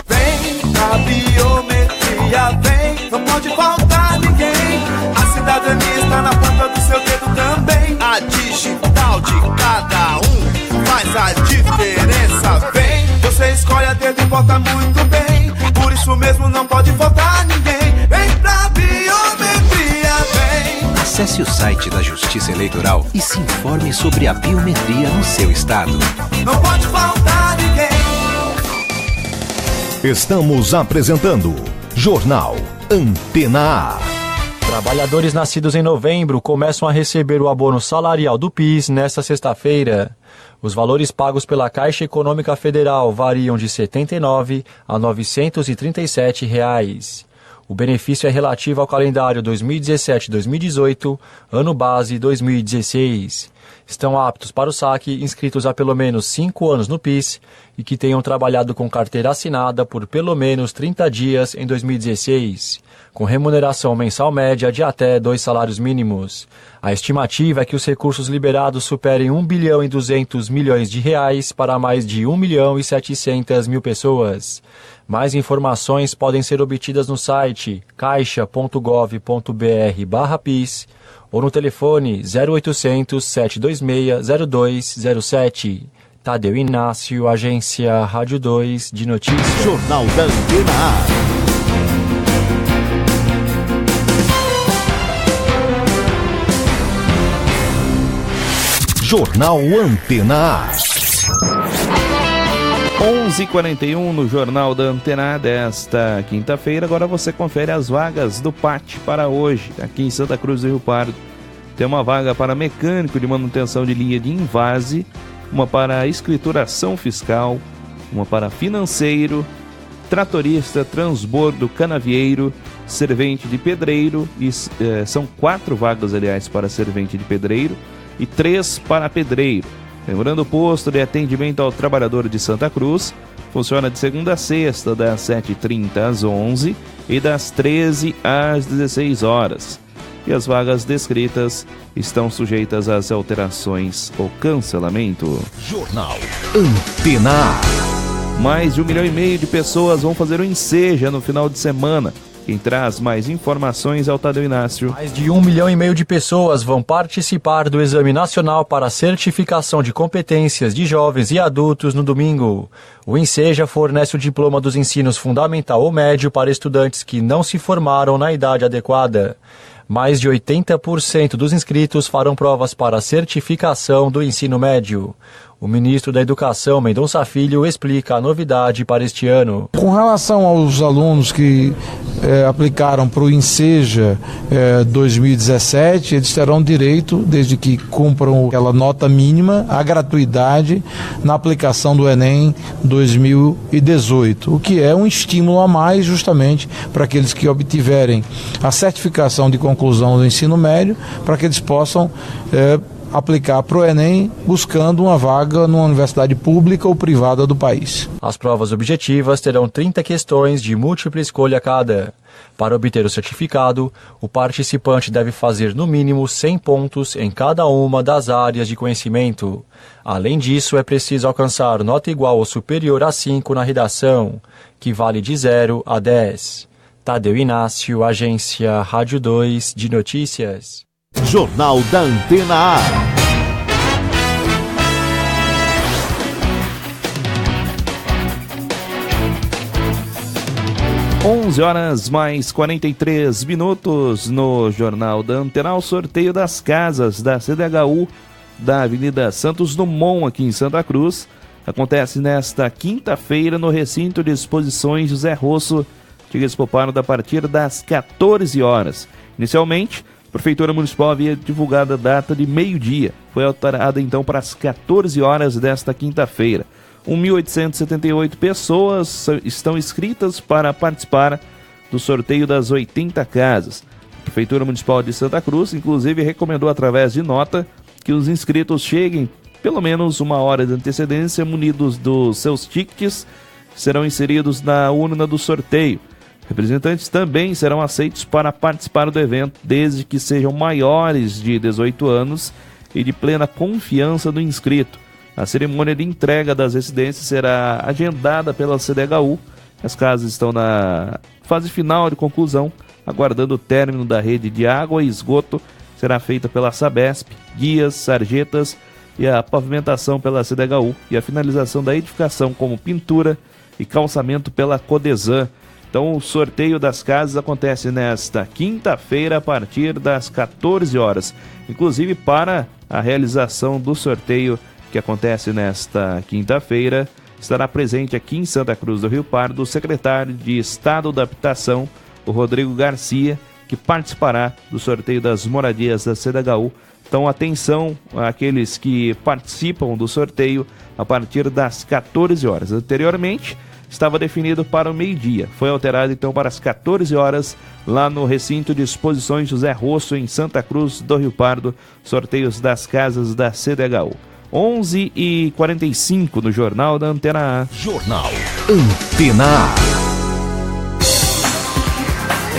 Vem a biometria, vem, não pode faltar ninguém. A cidadania está na ponta do seu dedo também. A digital de cada um faz a diferença. Vem, você escolhe a dedo e vota muito bem. Por isso mesmo não pode faltar ninguém. Vem pra biometria, vem. Acesse o site da Justiça Eleitoral e se informe sobre a biometria no seu estado. Não pode faltar ninguém. Estamos apresentando Jornal Antena A. Trabalhadores nascidos em novembro começam a receber o abono salarial do PIS nesta sexta-feira. Os valores pagos pela Caixa Econômica Federal variam de R$ 79 a R$ 937. O benefício é relativo ao calendário 2017-2018, ano base 2016. Estão aptos para o saque inscritos há pelo menos 5 anos no PIS e que tenham trabalhado com carteira assinada por pelo menos 30 dias em 2016, com remuneração mensal média de até 2 salários mínimos. A estimativa é que os recursos liberados superem R$ 1 bilhão e 200 milhões de reais para mais de 1 milhão e 700 mil pessoas. Mais informações podem ser obtidas no site caixa.gov.br/PIS ou no telefone 0800 726 0207. Tadeu Inácio, Agência Rádio 2 de Notícias. Jornal da Antena A. Jornal Antena A. 11h41 no Jornal da Antena A desta quinta-feira. Agora você confere as vagas do PAT para hoje, aqui em Santa Cruz do Rio Pardo. Tem uma vaga para mecânico de manutenção de linha de invase, uma para escrituração fiscal, uma para financeiro, tratorista, transbordo, canavieiro, servente de pedreiro, e são 4 vagas, aliás, para servente de pedreiro e 3 para pedreiro. Lembrando, o posto de atendimento ao trabalhador de Santa Cruz funciona de segunda a sexta, das 7h30 às 11h e das 13 às 16 horas. E as vagas descritas estão sujeitas às alterações ou cancelamento. Jornal Antena A. Mais de 1,5 milhão de pessoas vão fazer o Enseja no final de semana. Quem traz mais informações é o Tadeu Inácio. Mais de 1,5 milhão de pessoas vão participar do Exame Nacional para a Certificação de Competências de Jovens e Adultos no domingo. O Enseja fornece o diploma dos ensinos fundamental ou médio para estudantes que não se formaram na idade adequada. Mais de 80% dos inscritos farão provas para a certificação do ensino médio. O ministro da Educação, Mendonça Filho, explica a novidade para este ano. Com relação aos alunos que aplicaram para o Enseja 2017, eles terão direito, desde que cumpram aquela nota mínima, à gratuidade na aplicação do Enem 2018, o que é um estímulo a mais justamente para aqueles que obtiverem a certificação de conclusão do ensino médio, para que eles possam aplicar para o Enem buscando uma vaga numa universidade pública ou privada do país. As provas objetivas terão 30 questões de múltipla escolha cada. Para obter o certificado, o participante deve fazer no mínimo 100 pontos em cada uma das áreas de conhecimento. Além disso, é preciso alcançar nota igual ou superior a 5 na redação, que vale de 0 a 10. Tadeu Inácio, Agência Rádio 2 de Notícias. Jornal da Antena A. Onze horas mais 43 minutos no Jornal da Antena. O sorteio das casas da CDHU da Avenida Santos Dumont, aqui em Santa Cruz, acontece nesta quinta-feira no recinto de exposições José Rosso de Expoparo, a partir das 14 horas. Inicialmente, a Prefeitura Municipal havia divulgado a data de meio-dia. Foi alterada então para as 14 horas desta quinta-feira. 1.878 pessoas estão inscritas para participar do sorteio das 80 casas. A Prefeitura Municipal de Santa Cruz, inclusive, recomendou através de nota que os inscritos cheguem pelo menos 1 hora de antecedência, munidos dos seus tickets, que serão inseridos na urna do sorteio. Representantes também serão aceitos para participar do evento, desde que sejam maiores de 18 anos e de plena confiança do inscrito. A cerimônia de entrega das residências será agendada pela CDHU. As casas estão na fase final de conclusão, aguardando o término da rede de água e esgoto. Será feita pela Sabesp, guias, sarjetas e a pavimentação pela CDHU e a finalização da edificação como pintura e calçamento pela Codesan. Então, o sorteio das casas acontece nesta quinta-feira a partir das 14 horas. Inclusive, para a realização do sorteio que acontece nesta quinta-feira, estará presente aqui em Santa Cruz do Rio Pardo o secretário de Estado da Habitação, o Rodrigo Garcia, que participará do sorteio das moradias da CDHU. Então, atenção àqueles que participam do sorteio a partir das 14 horas. Anteriormente, estava definido para o meio-dia. Foi alterado então para as 14 horas lá no recinto de exposições José Rosso, em Santa Cruz do Rio Pardo, sorteios das casas da CDHU. 11h45 no Jornal da Antena A. Jornal Antena A.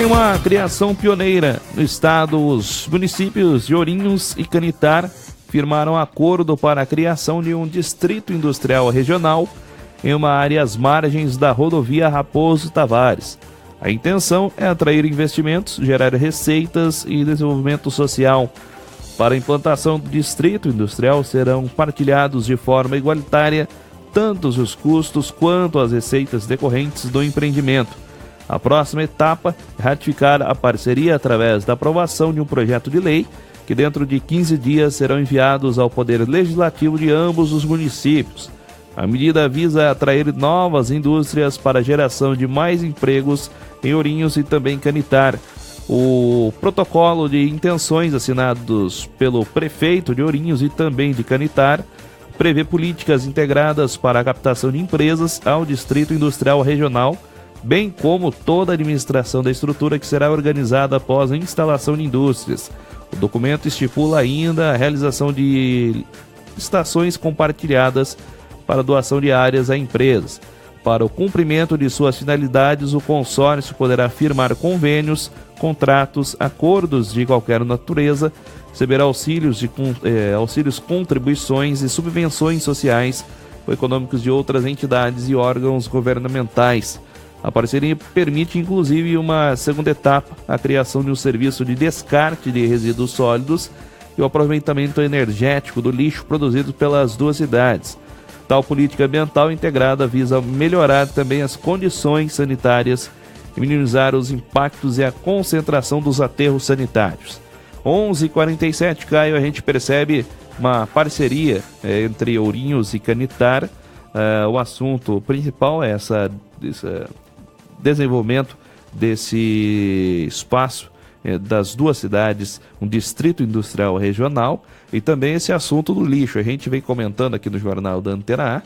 Em uma criação pioneira no estado, os municípios de Ourinhos e Canitar firmaram acordo para a criação de um distrito industrial regional em uma área às margens da rodovia Raposo Tavares. A intenção é atrair investimentos, gerar receitas e desenvolvimento social. Para a implantação do distrito industrial serão partilhados de forma igualitária tanto os custos quanto as receitas decorrentes do empreendimento. A próxima etapa é ratificar a parceria através da aprovação de um projeto de lei que dentro de 15 dias serão enviados ao Poder Legislativo de ambos os municípios. A medida visa atrair novas indústrias para a geração de mais empregos em Ourinhos e também Canitar. O protocolo de intenções assinados pelo prefeito de Ourinhos e também de Canitar prevê políticas integradas para a captação de empresas ao Distrito Industrial Regional, bem como toda a administração da estrutura que será organizada após a instalação de indústrias. O documento estipula ainda a realização de estações compartilhadas para doação de áreas a empresas. Para o cumprimento de suas finalidades, o consórcio poderá firmar convênios, contratos, acordos de qualquer natureza, receber auxílios, contribuições e subvenções sociais ou econômicos de outras entidades e órgãos governamentais. A parceria permite, inclusive, uma segunda etapa, a criação de um serviço de descarte de resíduos sólidos e o aproveitamento energético do lixo produzido pelas duas cidades. Tal política ambiental integrada visa melhorar também as condições sanitárias e minimizar os impactos e a concentração dos aterros sanitários. 11h47, Caio, a gente percebe uma parceria entre Ourinhos e Canitar. O assunto principal é esse desenvolvimento desse espaço das duas cidades, um distrito industrial regional, e também esse assunto do lixo. A gente vem comentando aqui no Jornal da Antena A,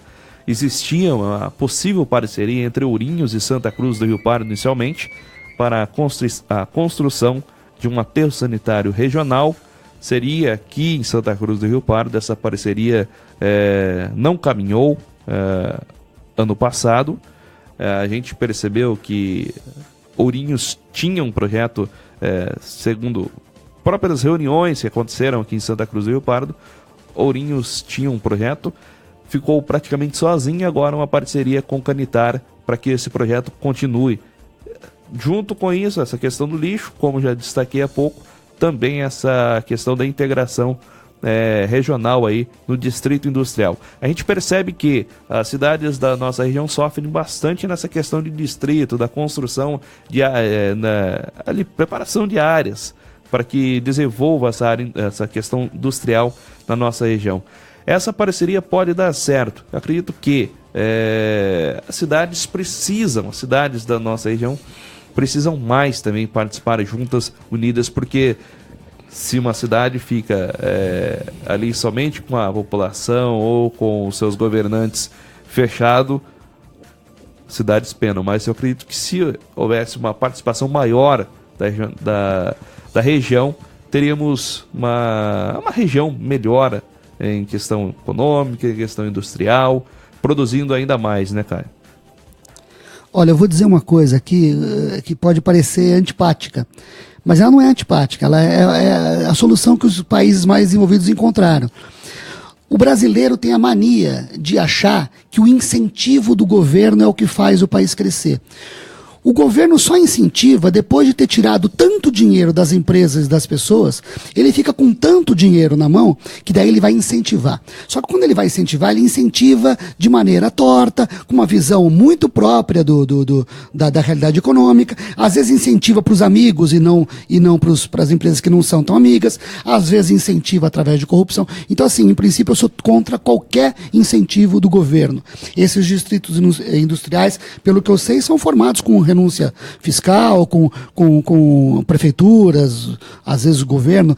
existia uma possível parceria entre Ourinhos e Santa Cruz do Rio Pardo inicialmente para a construção de um aterro sanitário regional. Seria aqui em Santa Cruz do Rio Pardo. Essa parceria não caminhou ano passado. A gente percebeu que Ourinhos tinha um projeto, segundo próprias reuniões que aconteceram aqui em Santa Cruz do Rio Pardo, Ourinhos tinha um projeto, ficou praticamente sozinho, agora uma parceria com Canitar para que esse projeto continue. Junto com isso, essa questão do lixo, como já destaquei há pouco, também essa questão da integração regional aí no distrito industrial. A gente percebe que as cidades da nossa região sofrem bastante nessa questão de distrito, da construção de preparação de áreas para que desenvolva essa questão industrial na nossa região. Essa parceria pode dar certo. Eu acredito que as cidades da nossa região precisam mais também participar juntas, unidas, porque se uma cidade fica ali somente com a população ou com os seus governantes fechado, cidades penam. Mas eu acredito que se houvesse uma participação maior da região, teríamos uma região melhor em questão econômica, em questão industrial, produzindo ainda mais, né, Caio? Olha, eu vou dizer uma coisa aqui que pode parecer antipática, mas ela não é antipática, ela é a solução que os países mais desenvolvidos encontraram. O brasileiro tem a mania de achar que o incentivo do governo é o que faz o país crescer. O governo só incentiva depois de ter tirado tanto dinheiro das empresas e das pessoas, ele fica com tanto dinheiro na mão que daí ele vai incentivar. Só que quando ele vai incentivar, ele incentiva de maneira torta, com uma visão muito própria da realidade econômica. Às vezes incentiva para os amigos e não para as empresas que não são tão amigas. Às vezes incentiva através de corrupção. Então, assim, em princípio, eu sou contra qualquer incentivo do governo. Esses distritos industriais, pelo que eu sei, são formados com renúncia fiscal, com prefeituras, às vezes o governo,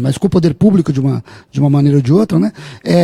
mas com o poder público de uma maneira ou de outra, né?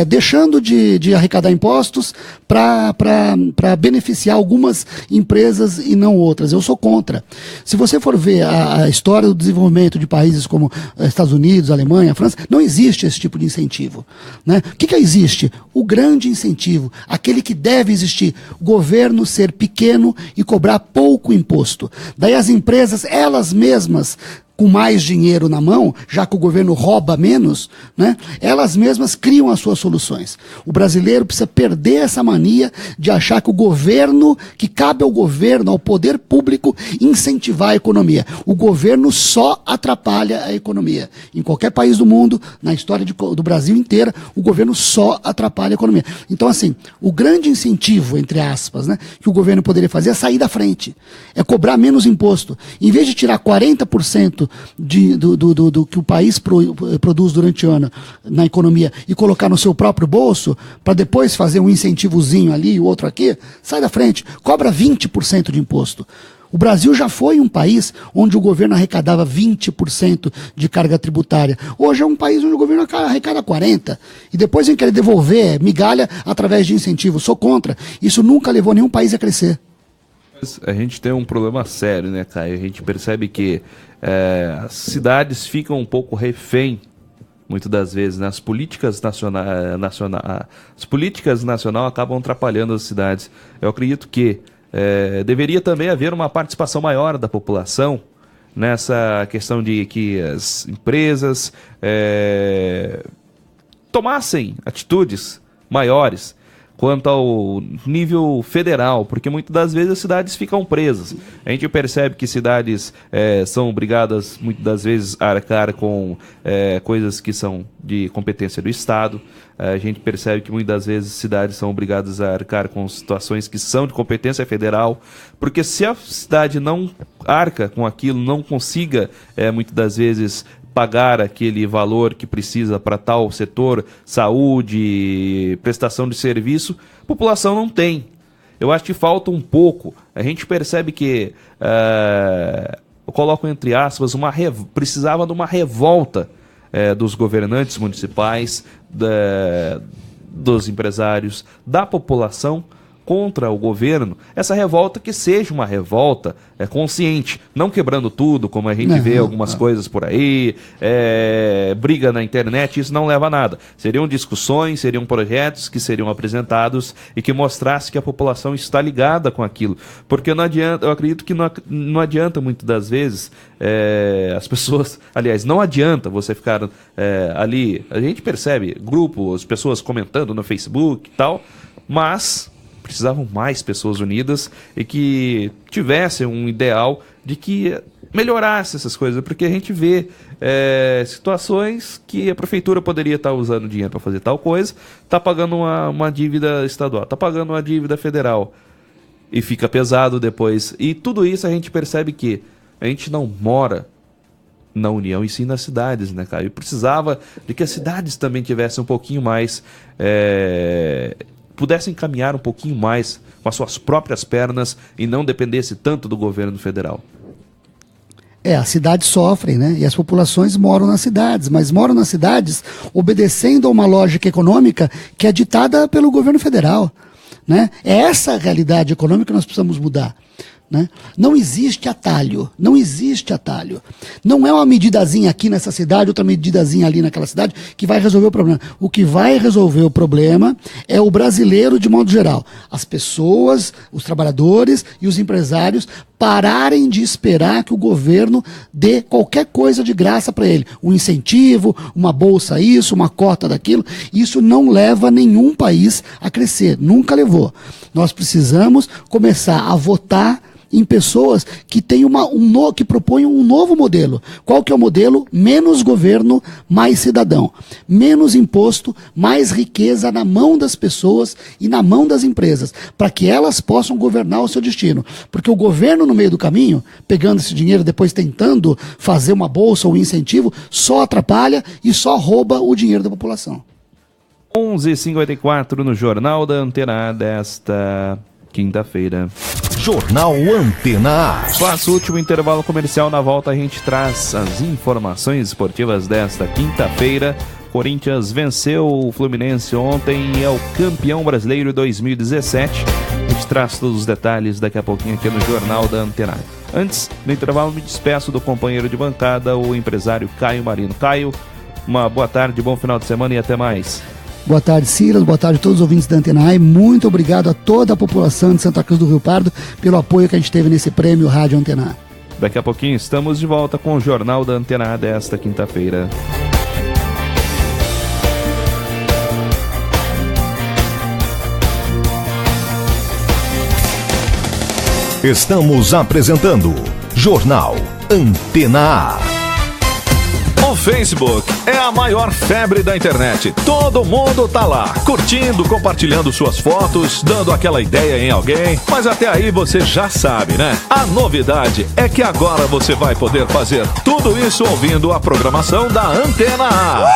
Deixando de arrecadar impostos para beneficiar algumas empresas e não outras. Eu sou contra. Se você for ver a história do desenvolvimento de países como Estados Unidos, Alemanha, França, não existe esse tipo de incentivo, né? O que existe? O grande incentivo, aquele que deve existir, o governo ser pequeno e cobrar pouco imposto. Daí as empresas, elas mesmas, com mais dinheiro na mão, já que o governo rouba menos, né, elas mesmas criam as suas soluções. O brasileiro precisa perder essa mania de achar que o governo, que cabe ao governo, ao poder público, incentivar a economia. O governo só atrapalha a economia. Em qualquer país do mundo, na história do Brasil inteira, o governo só atrapalha a economia. Então, assim, o grande incentivo, entre aspas, né, que o governo poderia fazer é sair da frente, é cobrar menos imposto. Em vez de tirar 40% do que o país produz durante o ano na economia e colocar no seu próprio bolso, para depois fazer um incentivozinho ali e o outro aqui, sai da frente, cobra 20% de imposto. O Brasil já foi um país onde o governo arrecadava 20% de carga tributária. Hoje é um país onde o governo arrecada 40%. E depois vem querer devolver migalha através de incentivo. Sou contra. Isso nunca levou nenhum país a crescer. A gente tem um problema sério, né, Caio? A gente percebe que as cidades ficam um pouco refém, muitas das vezes, né? As políticas nacionais acabam atrapalhando as cidades. Eu acredito que deveria também haver uma participação maior da população nessa questão de que as empresas tomassem atitudes maiores quanto ao nível federal, porque muitas das vezes as cidades ficam presas. A gente percebe que cidades são obrigadas, muitas das vezes, a arcar com coisas que são de competência do Estado. A gente percebe que muitas das vezes cidades são obrigadas a arcar com situações que são de competência federal, porque se a cidade não arca com aquilo, não consiga, muitas das vezes, pagar aquele valor que precisa para tal setor, saúde, prestação de serviço, a população não tem. Eu acho que falta um pouco. A gente percebe que, eu coloco entre aspas, precisava de uma revolta dos governantes municipais, dos empresários, da população contra o governo. Essa revolta que seja uma revolta consciente, não quebrando tudo, como a gente vê algumas coisas por aí, briga na internet, isso não leva a nada. Seriam discussões, seriam projetos que seriam apresentados e que mostrasse que a população está ligada com aquilo. Porque não adianta, eu acredito que não adianta muitas das vezes as pessoas, aliás, não adianta você ficar ali, a gente percebe grupos, pessoas comentando no Facebook e tal, mas precisavam mais pessoas unidas e que tivessem um ideal de que melhorasse essas coisas, porque a gente vê situações que a prefeitura poderia estar usando dinheiro para fazer tal coisa, está pagando uma dívida estadual, está pagando uma dívida federal e fica pesado depois. E tudo isso a gente percebe que a gente não mora na União e sim nas cidades, né, cara? E precisava de que as cidades também tivessem um pouquinho mais... pudessem caminhar um pouquinho mais com as suas próprias pernas e não dependesse tanto do governo federal. As cidades sofrem, né? E as populações moram nas cidades, mas moram nas cidades obedecendo a uma lógica econômica que é ditada pelo governo federal, né? É essa a realidade econômica que nós precisamos mudar. Né? Não existe atalho, não existe atalho. Não é uma medidazinha aqui nessa cidade, outra medidazinha ali naquela cidade que vai resolver o problema. O que vai resolver o problema é o brasileiro de modo geral. As pessoas, os trabalhadores e os empresários pararem de esperar que o governo dê qualquer coisa de graça para ele. Um incentivo, uma bolsa isso, uma cota daquilo. Isso não leva nenhum país a crescer, nunca levou. Nós precisamos começar a votar em pessoas que têm que propõem um novo modelo. Qual que é o modelo? Menos governo, mais cidadão. Menos imposto, mais riqueza na mão das pessoas e na mão das empresas, para que elas possam governar o seu destino. Porque o governo, no meio do caminho, pegando esse dinheiro, depois tentando fazer uma bolsa ou um incentivo, só atrapalha e só rouba o dinheiro da população. 11h54 no Jornal da Antena A desta quinta-feira. Jornal Antena A. Faça o último intervalo comercial. Na volta a gente traz as informações esportivas desta quinta-feira. Corinthians venceu o Fluminense ontem e é o campeão brasileiro 2017. A gente traz todos os detalhes daqui a pouquinho aqui no Jornal da Antena A. Antes, no intervalo, me despeço do companheiro de bancada, o empresário Caio Marino. Caio, uma boa tarde, bom final de semana e até mais. Boa tarde, Silas. Boa tarde a todos os ouvintes da Antena A e muito obrigado a toda a população de Santa Cruz do Rio Pardo pelo apoio que a gente teve nesse prêmio Rádio Antena A. Daqui a pouquinho estamos de volta com o Jornal da Antena A desta quinta-feira. Estamos apresentando Jornal Antena A. O Facebook é a maior febre da internet. Todo mundo tá lá, curtindo, compartilhando suas fotos, dando aquela ideia em alguém. Mas até aí você já sabe, né? A novidade é que agora você vai poder fazer tudo isso ouvindo a programação da Antena A.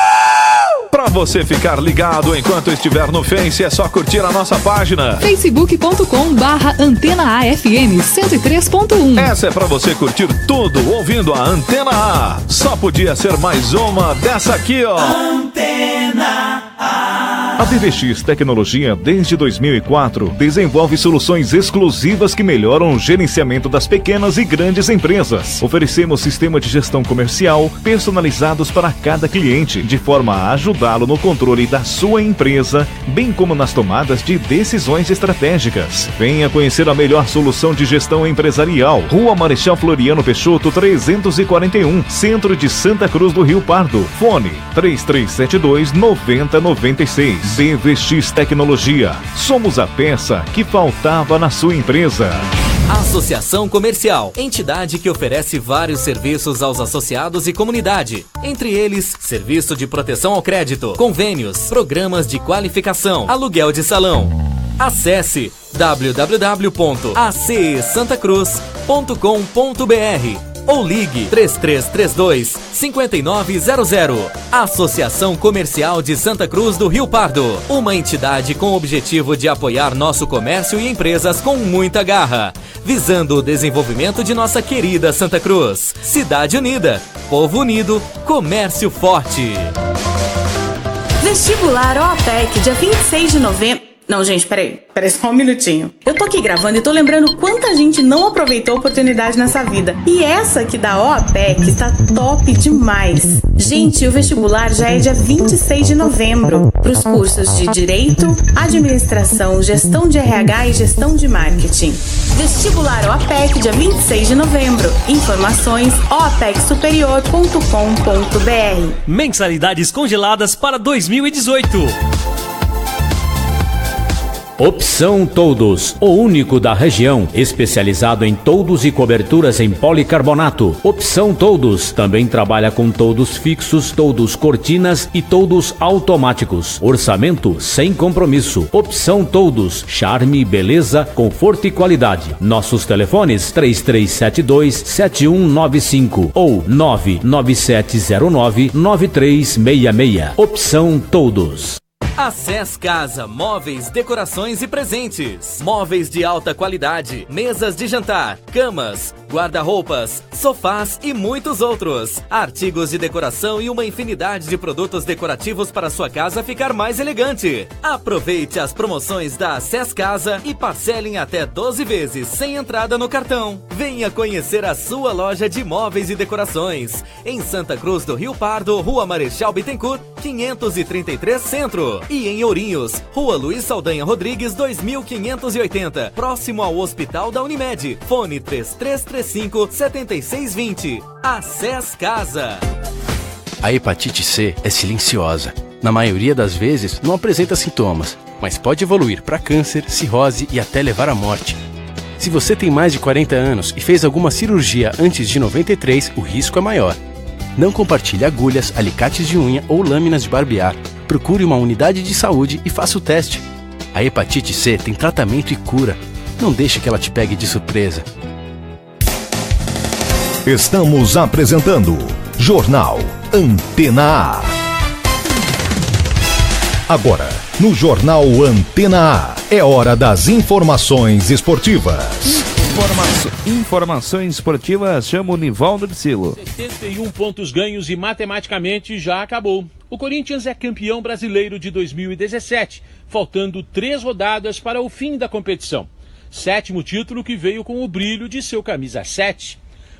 Pra você ficar ligado enquanto estiver no Face, é só curtir a nossa página facebook.com/Antena A FM 103.1. Essa é pra você curtir tudo ouvindo a Antena A. Só podia ser mais uma dessa aqui, ó. Antena A. A BVX Tecnologia, desde 2004, desenvolve soluções exclusivas que melhoram o gerenciamento das pequenas e grandes empresas. Oferecemos sistema de gestão comercial personalizados para cada cliente, de forma a ajudá-lo no controle da sua empresa, bem como nas tomadas de decisões estratégicas. Venha conhecer a melhor solução de gestão empresarial. Rua Marechal Floriano Peixoto, 341, Centro de Santa Cruz do Rio Pardo. Fone 3372-9096. BVX Tecnologia. Somos a peça que faltava na sua empresa. Associação Comercial, entidade que oferece vários serviços aos associados e comunidade. Entre eles, serviço de proteção ao crédito, convênios, programas de qualificação, aluguel de salão. Acesse www.acesantacruz.com.br ou ligue 3332-5900. Associação Comercial de Santa Cruz do Rio Pardo. Uma entidade com o objetivo de apoiar nosso comércio e empresas com muita garra, visando o desenvolvimento de nossa querida Santa Cruz. Cidade unida, povo unido, comércio forte. Vestibular OAPEC, dia 26 de novembro. Não, gente, peraí só um minutinho. Eu tô aqui gravando e tô lembrando quanta gente não aproveitou a oportunidade nessa vida. E essa aqui da OAPEC está top demais. Gente, o vestibular já é dia 26 de novembro. Para os cursos de Direito, Administração, Gestão de RH e Gestão de Marketing. Vestibular OAPEC, dia 26 de novembro. Informações oapecsuperior.com.br. Mensalidades congeladas para 2018. Opção Toldos, o único da região, especializado em toldos e coberturas em policarbonato. Opção Toldos também trabalha com toldos fixos, toldos cortinas e toldos automáticos. Orçamento sem compromisso. Opção Toldos, charme, beleza, conforto e qualidade. Nossos telefones 3372-7195 ou 99709-9366. Opção Toldos. Acess Casa, móveis, decorações e presentes. Móveis de alta qualidade, mesas de jantar, camas, guarda-roupas, sofás e muitos outros. Artigos de decoração e uma infinidade de produtos decorativos para sua casa ficar mais elegante. Aproveite as promoções da Acess Casa e parcelem até 12 vezes sem entrada no cartão. Venha conhecer a sua loja de móveis e decorações. Em Santa Cruz do Rio Pardo, Rua Marechal Bittencourt, 533 Centro. E em Ourinhos, Rua Luiz Saldanha Rodrigues, 2580, próximo ao Hospital da Unimed. Fone 3335-7620. Acess Casa. A hepatite C é silenciosa. Na maioria das vezes, não apresenta sintomas, mas pode evoluir para câncer, cirrose e até levar à morte. Se você tem mais de 40 anos e fez alguma cirurgia antes de 93, o risco é maior. Não compartilhe agulhas, alicates de unha ou lâminas de barbear. Procure uma unidade de saúde e faça o teste. A hepatite C tem tratamento e cura. Não deixe que ela te pegue de surpresa. Estamos apresentando Jornal Antena A. Agora, no Jornal Antena A, é hora das informações esportivas. Informações esportivas, chama o Nivaldo de Silo. 71 pontos ganhos e matematicamente já acabou. O Corinthians é campeão brasileiro de 2017, faltando 3 rodadas para o fim da competição. 7º título que veio com o brilho de seu camisa 7.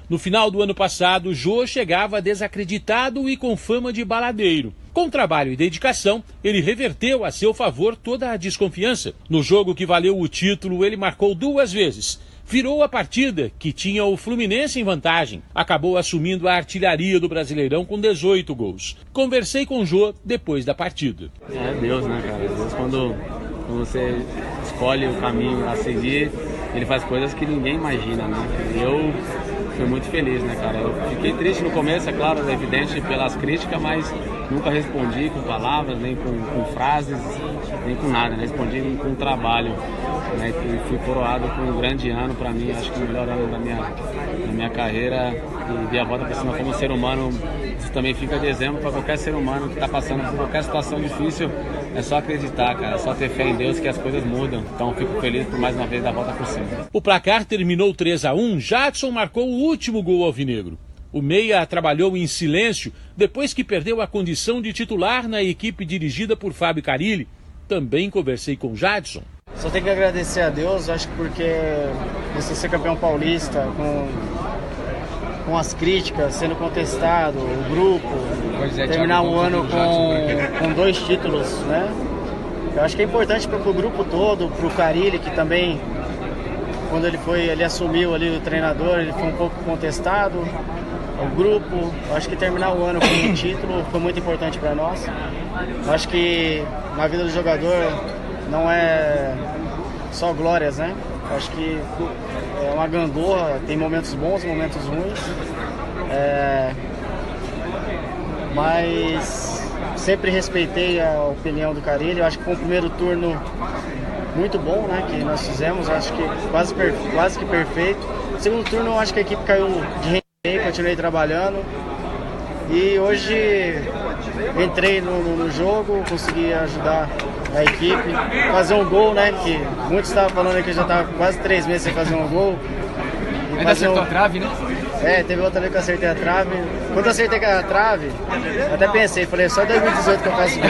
No final do ano passado, Jô chegava desacreditado e com fama de baladeiro. Com trabalho e dedicação, ele reverteu a seu favor toda a desconfiança. No jogo que valeu o título, ele marcou 2 vezes. Virou a partida, que tinha o Fluminense em vantagem. Acabou assumindo a artilharia do Brasileirão com 18 gols. Conversei com o Jô depois da partida. É Deus, né, cara? Deus, quando você escolhe o caminho a seguir, ele faz coisas que ninguém imagina, né? Eu fui muito feliz, né, cara? Eu fiquei triste no começo, é claro, é evidente pelas críticas, mas nunca respondi com palavras, nem com frases, nem com nada, né? Respondi com trabalho, né? E fui coroado com um grande ano para mim, acho que o melhor ano da minha carreira, e dei a volta por cima como ser humano. Isso também fica de exemplo para qualquer ser humano que está passando por qualquer situação difícil. É só acreditar, cara, é só ter fé em Deus que as coisas mudam. Então fico feliz por mais uma vez dar a volta por cima. O placar terminou 3-1, Jadson marcou o último gol alvinegro. O meia trabalhou em silêncio depois que perdeu a condição de titular na equipe dirigida por Fábio Carilli. Também conversei com Jadson. Só tenho que agradecer a Deus, acho que porque você ser campeão paulista com as críticas, sendo contestado, o grupo, terminar um ano com 2 títulos, né? Eu acho que é importante para o grupo todo, para o Carilli, que também, quando ele assumiu ali o treinador, ele foi um pouco contestado. o grupo. Acho que terminar o ano com um título foi muito importante para nós. Acho que na vida do jogador não é só glórias, né? Acho que é uma gangorra, tem momentos bons, momentos ruins. Mas sempre respeitei a opinião do Carille. Eu acho que foi um primeiro turno muito bom, né, que nós fizemos. Acho que quase que perfeito. Segundo turno, eu acho que a equipe caiu de rendimento, continuei trabalhando. E hoje entrei no jogo, consegui ajudar a equipe, fazer um gol, né, que muitos estavam falando que eu já estava quase 3 meses sem fazer um gol. Ainda acertou a trave, né? Teve outra vez que eu acertei a trave. Quando eu acertei a trave, até pensei, falei, só em 2018 que eu faço gol.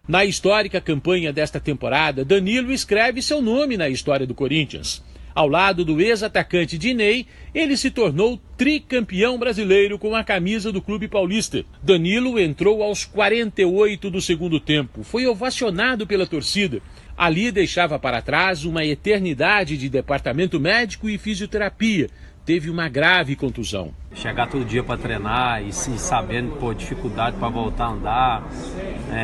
Na histórica campanha desta temporada, Danilo escreve seu nome na história do Corinthians. Ao lado do ex-atacante Dinei, ele se tornou tricampeão brasileiro com a camisa do Clube Paulista. Danilo entrou aos 48 do segundo tempo. Foi ovacionado pela torcida. Ali deixava para trás uma eternidade de departamento médico e fisioterapia. Teve uma grave contusão. Chegar todo dia para treinar e se sabendo, dificuldade para voltar a andar,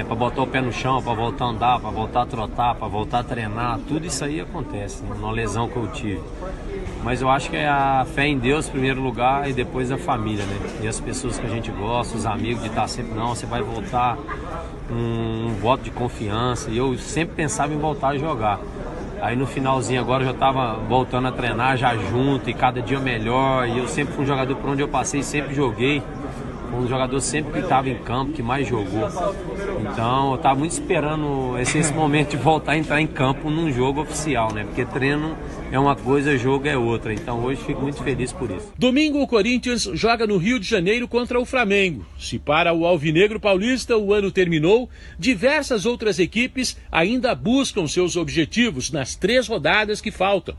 para botar o pé no chão, para voltar a andar, para voltar a trotar, para voltar a treinar, tudo isso aí acontece, né? Uma lesão que eu tive. Mas eu acho que é a fé em Deus, em primeiro lugar, e depois a família, né? E as pessoas que a gente gosta, os amigos, de estar sempre, não, você vai voltar, um voto de confiança. E eu sempre pensava em voltar a jogar. Aí no finalzinho agora eu já estava voltando a treinar já junto e cada dia melhor. E eu sempre fui um jogador por onde eu passei, sempre joguei. Fui um jogador sempre que estava em campo, que mais jogou. Então eu estava muito esperando esse momento de voltar a entrar em campo num jogo oficial, né? Porque treino é uma coisa, jogo é outra. Então hoje fico muito feliz por isso. Domingo o Corinthians joga no Rio de Janeiro contra o Flamengo. Se para o Alvinegro Paulista o ano terminou, diversas outras equipes ainda buscam seus objetivos nas 3 rodadas que faltam.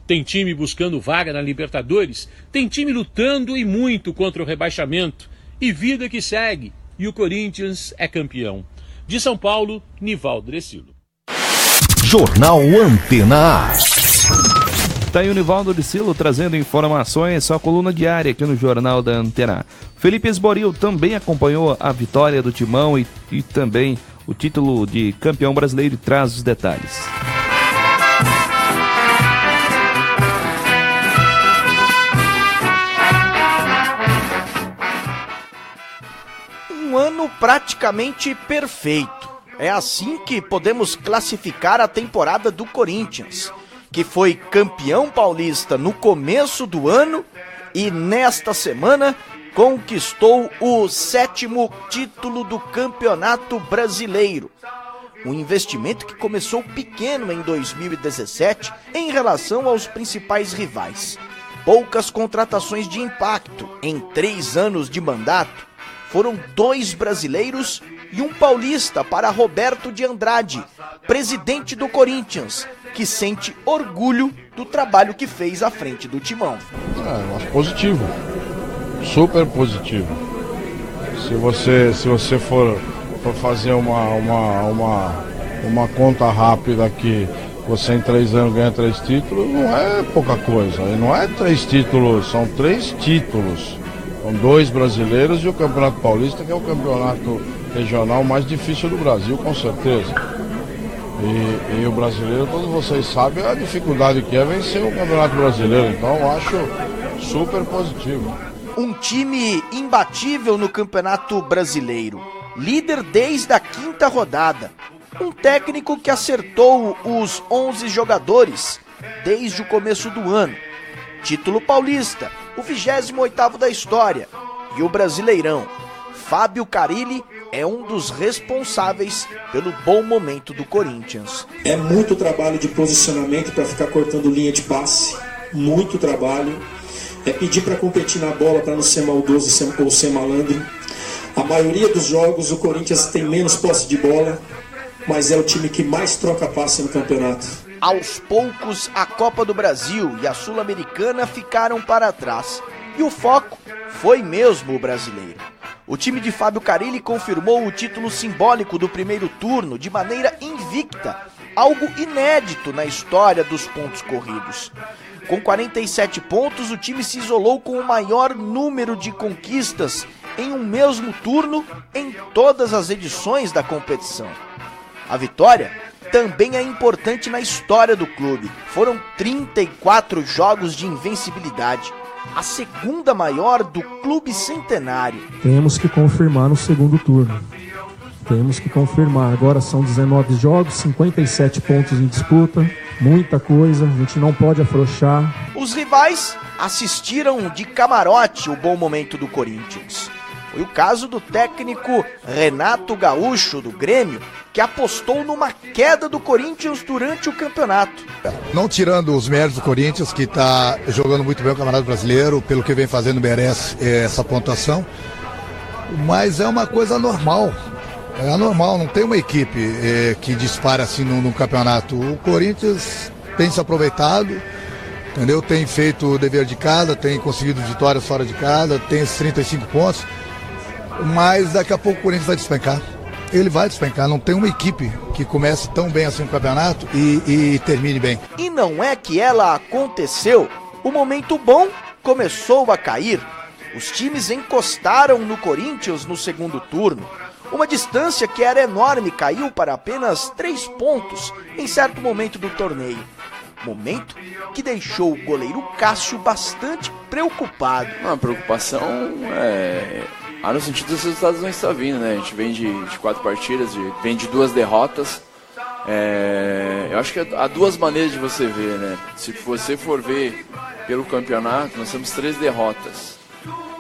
Tem time buscando vaga na Libertadores, tem time lutando e muito contra o rebaixamento. E vida que segue, e o Corinthians é campeão. De São Paulo, Nivaldo Drecilo. Jornal Antena A. Tá aí o Nivaldo Drecilo trazendo informações, sua coluna diária aqui no Jornal da Antena A. Felipe Esboril também acompanhou a vitória do Timão e também o título de campeão brasileiro e traz os detalhes. Um ano praticamente perfeito. É assim que podemos classificar a temporada do Corinthians, que foi campeão paulista no começo do ano e nesta semana conquistou o 7º título do Campeonato Brasileiro. Um investimento que começou pequeno em 2017 em relação aos principais rivais. Poucas contratações de impacto em 3 anos de mandato. Foram 2 brasileiros e um paulista para Roberto de Andrade, presidente do Corinthians, que sente orgulho do trabalho que fez à frente do Timão. Eu acho positivo, super positivo. Se você for fazer uma conta rápida aqui, você em 3 anos ganha 3 títulos, não é pouca coisa. E não é 3 títulos, são 3 títulos. São 2 brasileiros e o Campeonato Paulista, que é o campeonato regional mais difícil do Brasil, com certeza. E o brasileiro, todos vocês sabem a dificuldade que é vencer o Campeonato Brasileiro. Então eu acho super positivo. Um time imbatível no Campeonato Brasileiro. Líder desde a 5ª rodada. Um técnico que acertou os 11 jogadores desde o começo do ano. Título paulista, o 28º da história. E o Brasileirão. Fábio Carille é um dos responsáveis pelo bom momento do Corinthians. É muito trabalho de posicionamento para ficar cortando linha de passe. Muito trabalho. É pedir para competir na bola para não ser maldoso ou ser malandro. A maioria dos jogos o Corinthians tem menos posse de bola, mas é o time que mais troca passe no campeonato. Aos poucos, a Copa do Brasil e a Sul-Americana ficaram para trás. E o foco foi mesmo o brasileiro. O time de Fábio Carille confirmou o título simbólico do primeiro turno de maneira invicta, algo inédito na história dos pontos corridos. Com 47 pontos, o time se isolou com o maior número de conquistas em um mesmo turno em todas as edições da competição. A vitória também é importante na história do clube. Foram 34 jogos de invencibilidade, a segunda maior do clube centenário. Temos que confirmar no segundo turno. Temos que confirmar. Agora são 19 jogos, 57 pontos em disputa. Muita coisa, a gente não pode afrouxar. Os rivais assistiram de camarote o bom momento do Corinthians. Foi o caso do técnico Renato Gaúcho, do Grêmio, que apostou numa queda do Corinthians durante o campeonato. Não tirando os méritos do Corinthians, que está jogando muito bem o Campeonato Brasileiro, pelo que vem fazendo merece essa pontuação, mas é uma coisa normal. É anormal, não tem uma equipe que dispara assim no campeonato. O Corinthians tem se aproveitado, entendeu? Tem feito o dever de casa, tem conseguido vitórias fora de casa, tem esses 35 pontos, mas daqui a pouco o Corinthians vai despencar. Ele vai despencar, não tem uma equipe que comece tão bem assim o campeonato e termine bem. E não é que ela aconteceu, o momento bom começou a cair. Os times encostaram no Corinthians no segundo turno. Uma distância que era enorme caiu para apenas 3 pontos em certo momento do torneio. Momento que deixou o goleiro Cássio bastante preocupado. A preocupação no sentido dos resultados não está vindo, né? A gente vem de 4 partidas, vem de 2 derrotas. Eu acho que há 2 maneiras de você ver, né? Se você for ver pelo campeonato, nós temos 3 derrotas.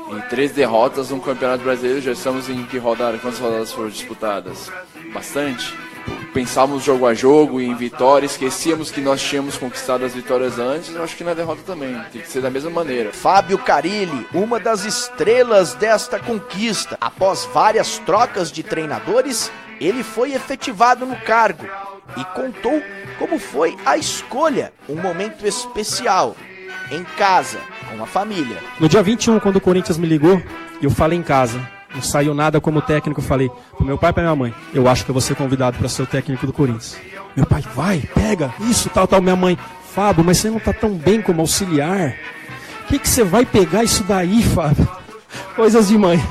Em 3 derrotas no Campeonato Brasileiro, já estamos em que rodada? Quantas rodadas foram disputadas? Bastante. Pensávamos jogo a jogo, em vitória, esquecíamos que nós tínhamos conquistado as vitórias antes, eu acho que na derrota também, tem que ser da mesma maneira. Fábio Carilli, uma das estrelas desta conquista. Após várias trocas de treinadores, ele foi efetivado no cargo e contou como foi a escolha, um momento especial, em casa, com a família. No dia 21, quando o Corinthians me ligou, eu falei em casa. Não saiu nada como técnico, eu falei pro meu pai e pra minha mãe, eu acho que eu vou ser convidado para ser o técnico do Corinthians. Meu pai, vai, pega, isso, tal. Minha mãe, Fábio, mas você não tá tão bem como auxiliar. O que você vai pegar isso daí, Fábio? Coisas de mãe.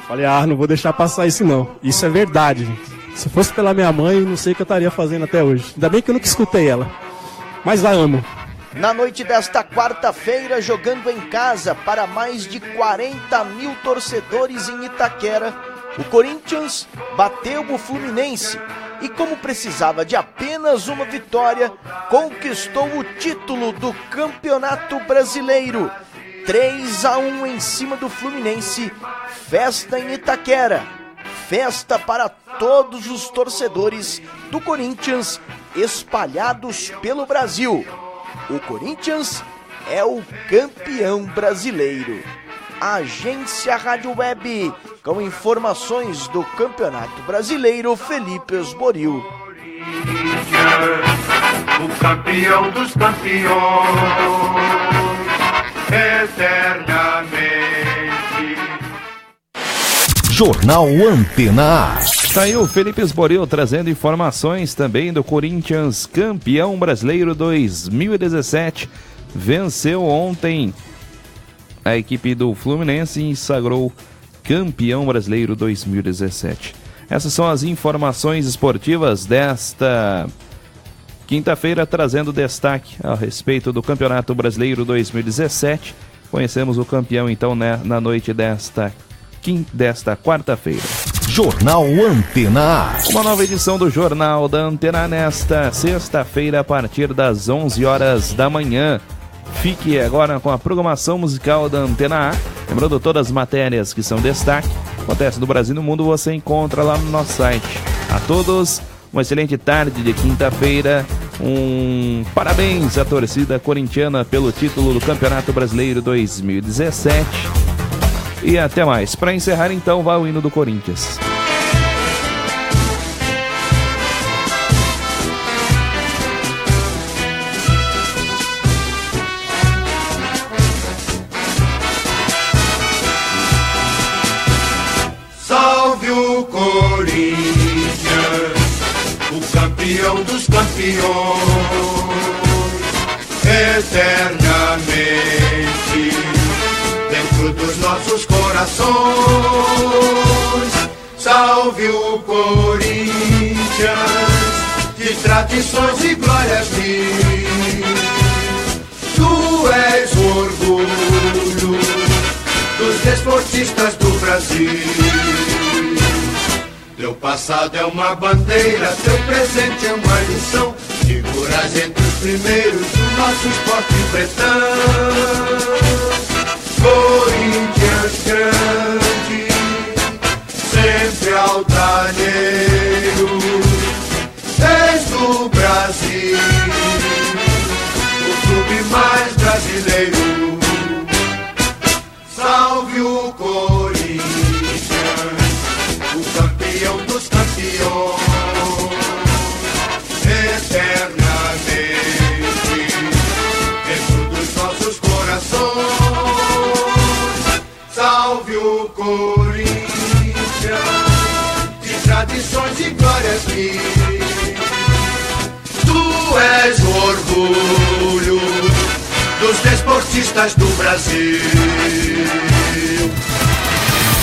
Falei, não vou deixar passar isso não. Isso é verdade, gente. Se fosse pela minha mãe, eu não sei o que eu estaria fazendo até hoje. Ainda bem que eu nunca escutei ela, mas a amo. Na noite desta quarta-feira, jogando em casa para mais de 40 mil torcedores em Itaquera, o Corinthians bateu o Fluminense e, como precisava de apenas uma vitória, conquistou o título do Campeonato Brasileiro. 3-1 em cima do Fluminense, festa em Itaquera, festa para todos os torcedores do Corinthians espalhados pelo Brasil. O Corinthians é o campeão brasileiro. Agência Rádio Web, com informações do Campeonato Brasileiro, Felipe Esboril. O campeão dos campeões, eternamente. Jornal Antena A. Tá aí o Felipe Esboril trazendo informações também do Corinthians, campeão brasileiro 2017. Venceu ontem a equipe do Fluminense e sagrou campeão brasileiro 2017. Essas são as informações esportivas desta quinta-feira, trazendo destaque a respeito do Campeonato Brasileiro 2017. Conhecemos o campeão então na noite desta quarta-feira. Jornal Antena A. Uma nova edição do Jornal da Antena A nesta sexta-feira a partir das 11 horas da manhã. Fique agora com a programação musical da Antena A. Lembrando, todas as matérias que são destaque, acontece no Brasil e no mundo, você encontra lá no nosso site. A todos, uma excelente tarde de quinta-feira. Parabéns à torcida corintiana pelo título do Campeonato Brasileiro 2017. E até mais. Para encerrar, então, vai o hino do Corinthians. Salve o Corinthians, o campeão dos campeões, eternamente. nossos corações. Salve o Corinthians, de tradições e glórias mil. Tu és o orgulho dos desportistas do Brasil. Teu passado é uma bandeira, teu presente é uma lição. Figuras entre os primeiros do nosso esporte pretão. Corinthians grande, sempre altaneiro, desde o Brasil, o clube mais brasileiro. Salve o Corinthians, o campeão dos campeões, eternamente dentro dos nossos corações. Salve o Corinthians, de tradições e glórias mil. Tu és o orgulho dos desportistas do Brasil.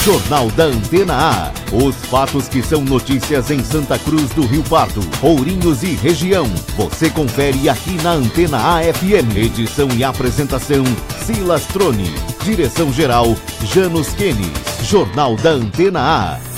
Jornal da Antena A. Os fatos que são notícias em Santa Cruz do Rio Pardo, Ourinhos e região. Você confere aqui na Antena A FM. Edição e apresentação, Silas Troni. Direção-geral, Janus Kenis. Jornal da Antena A.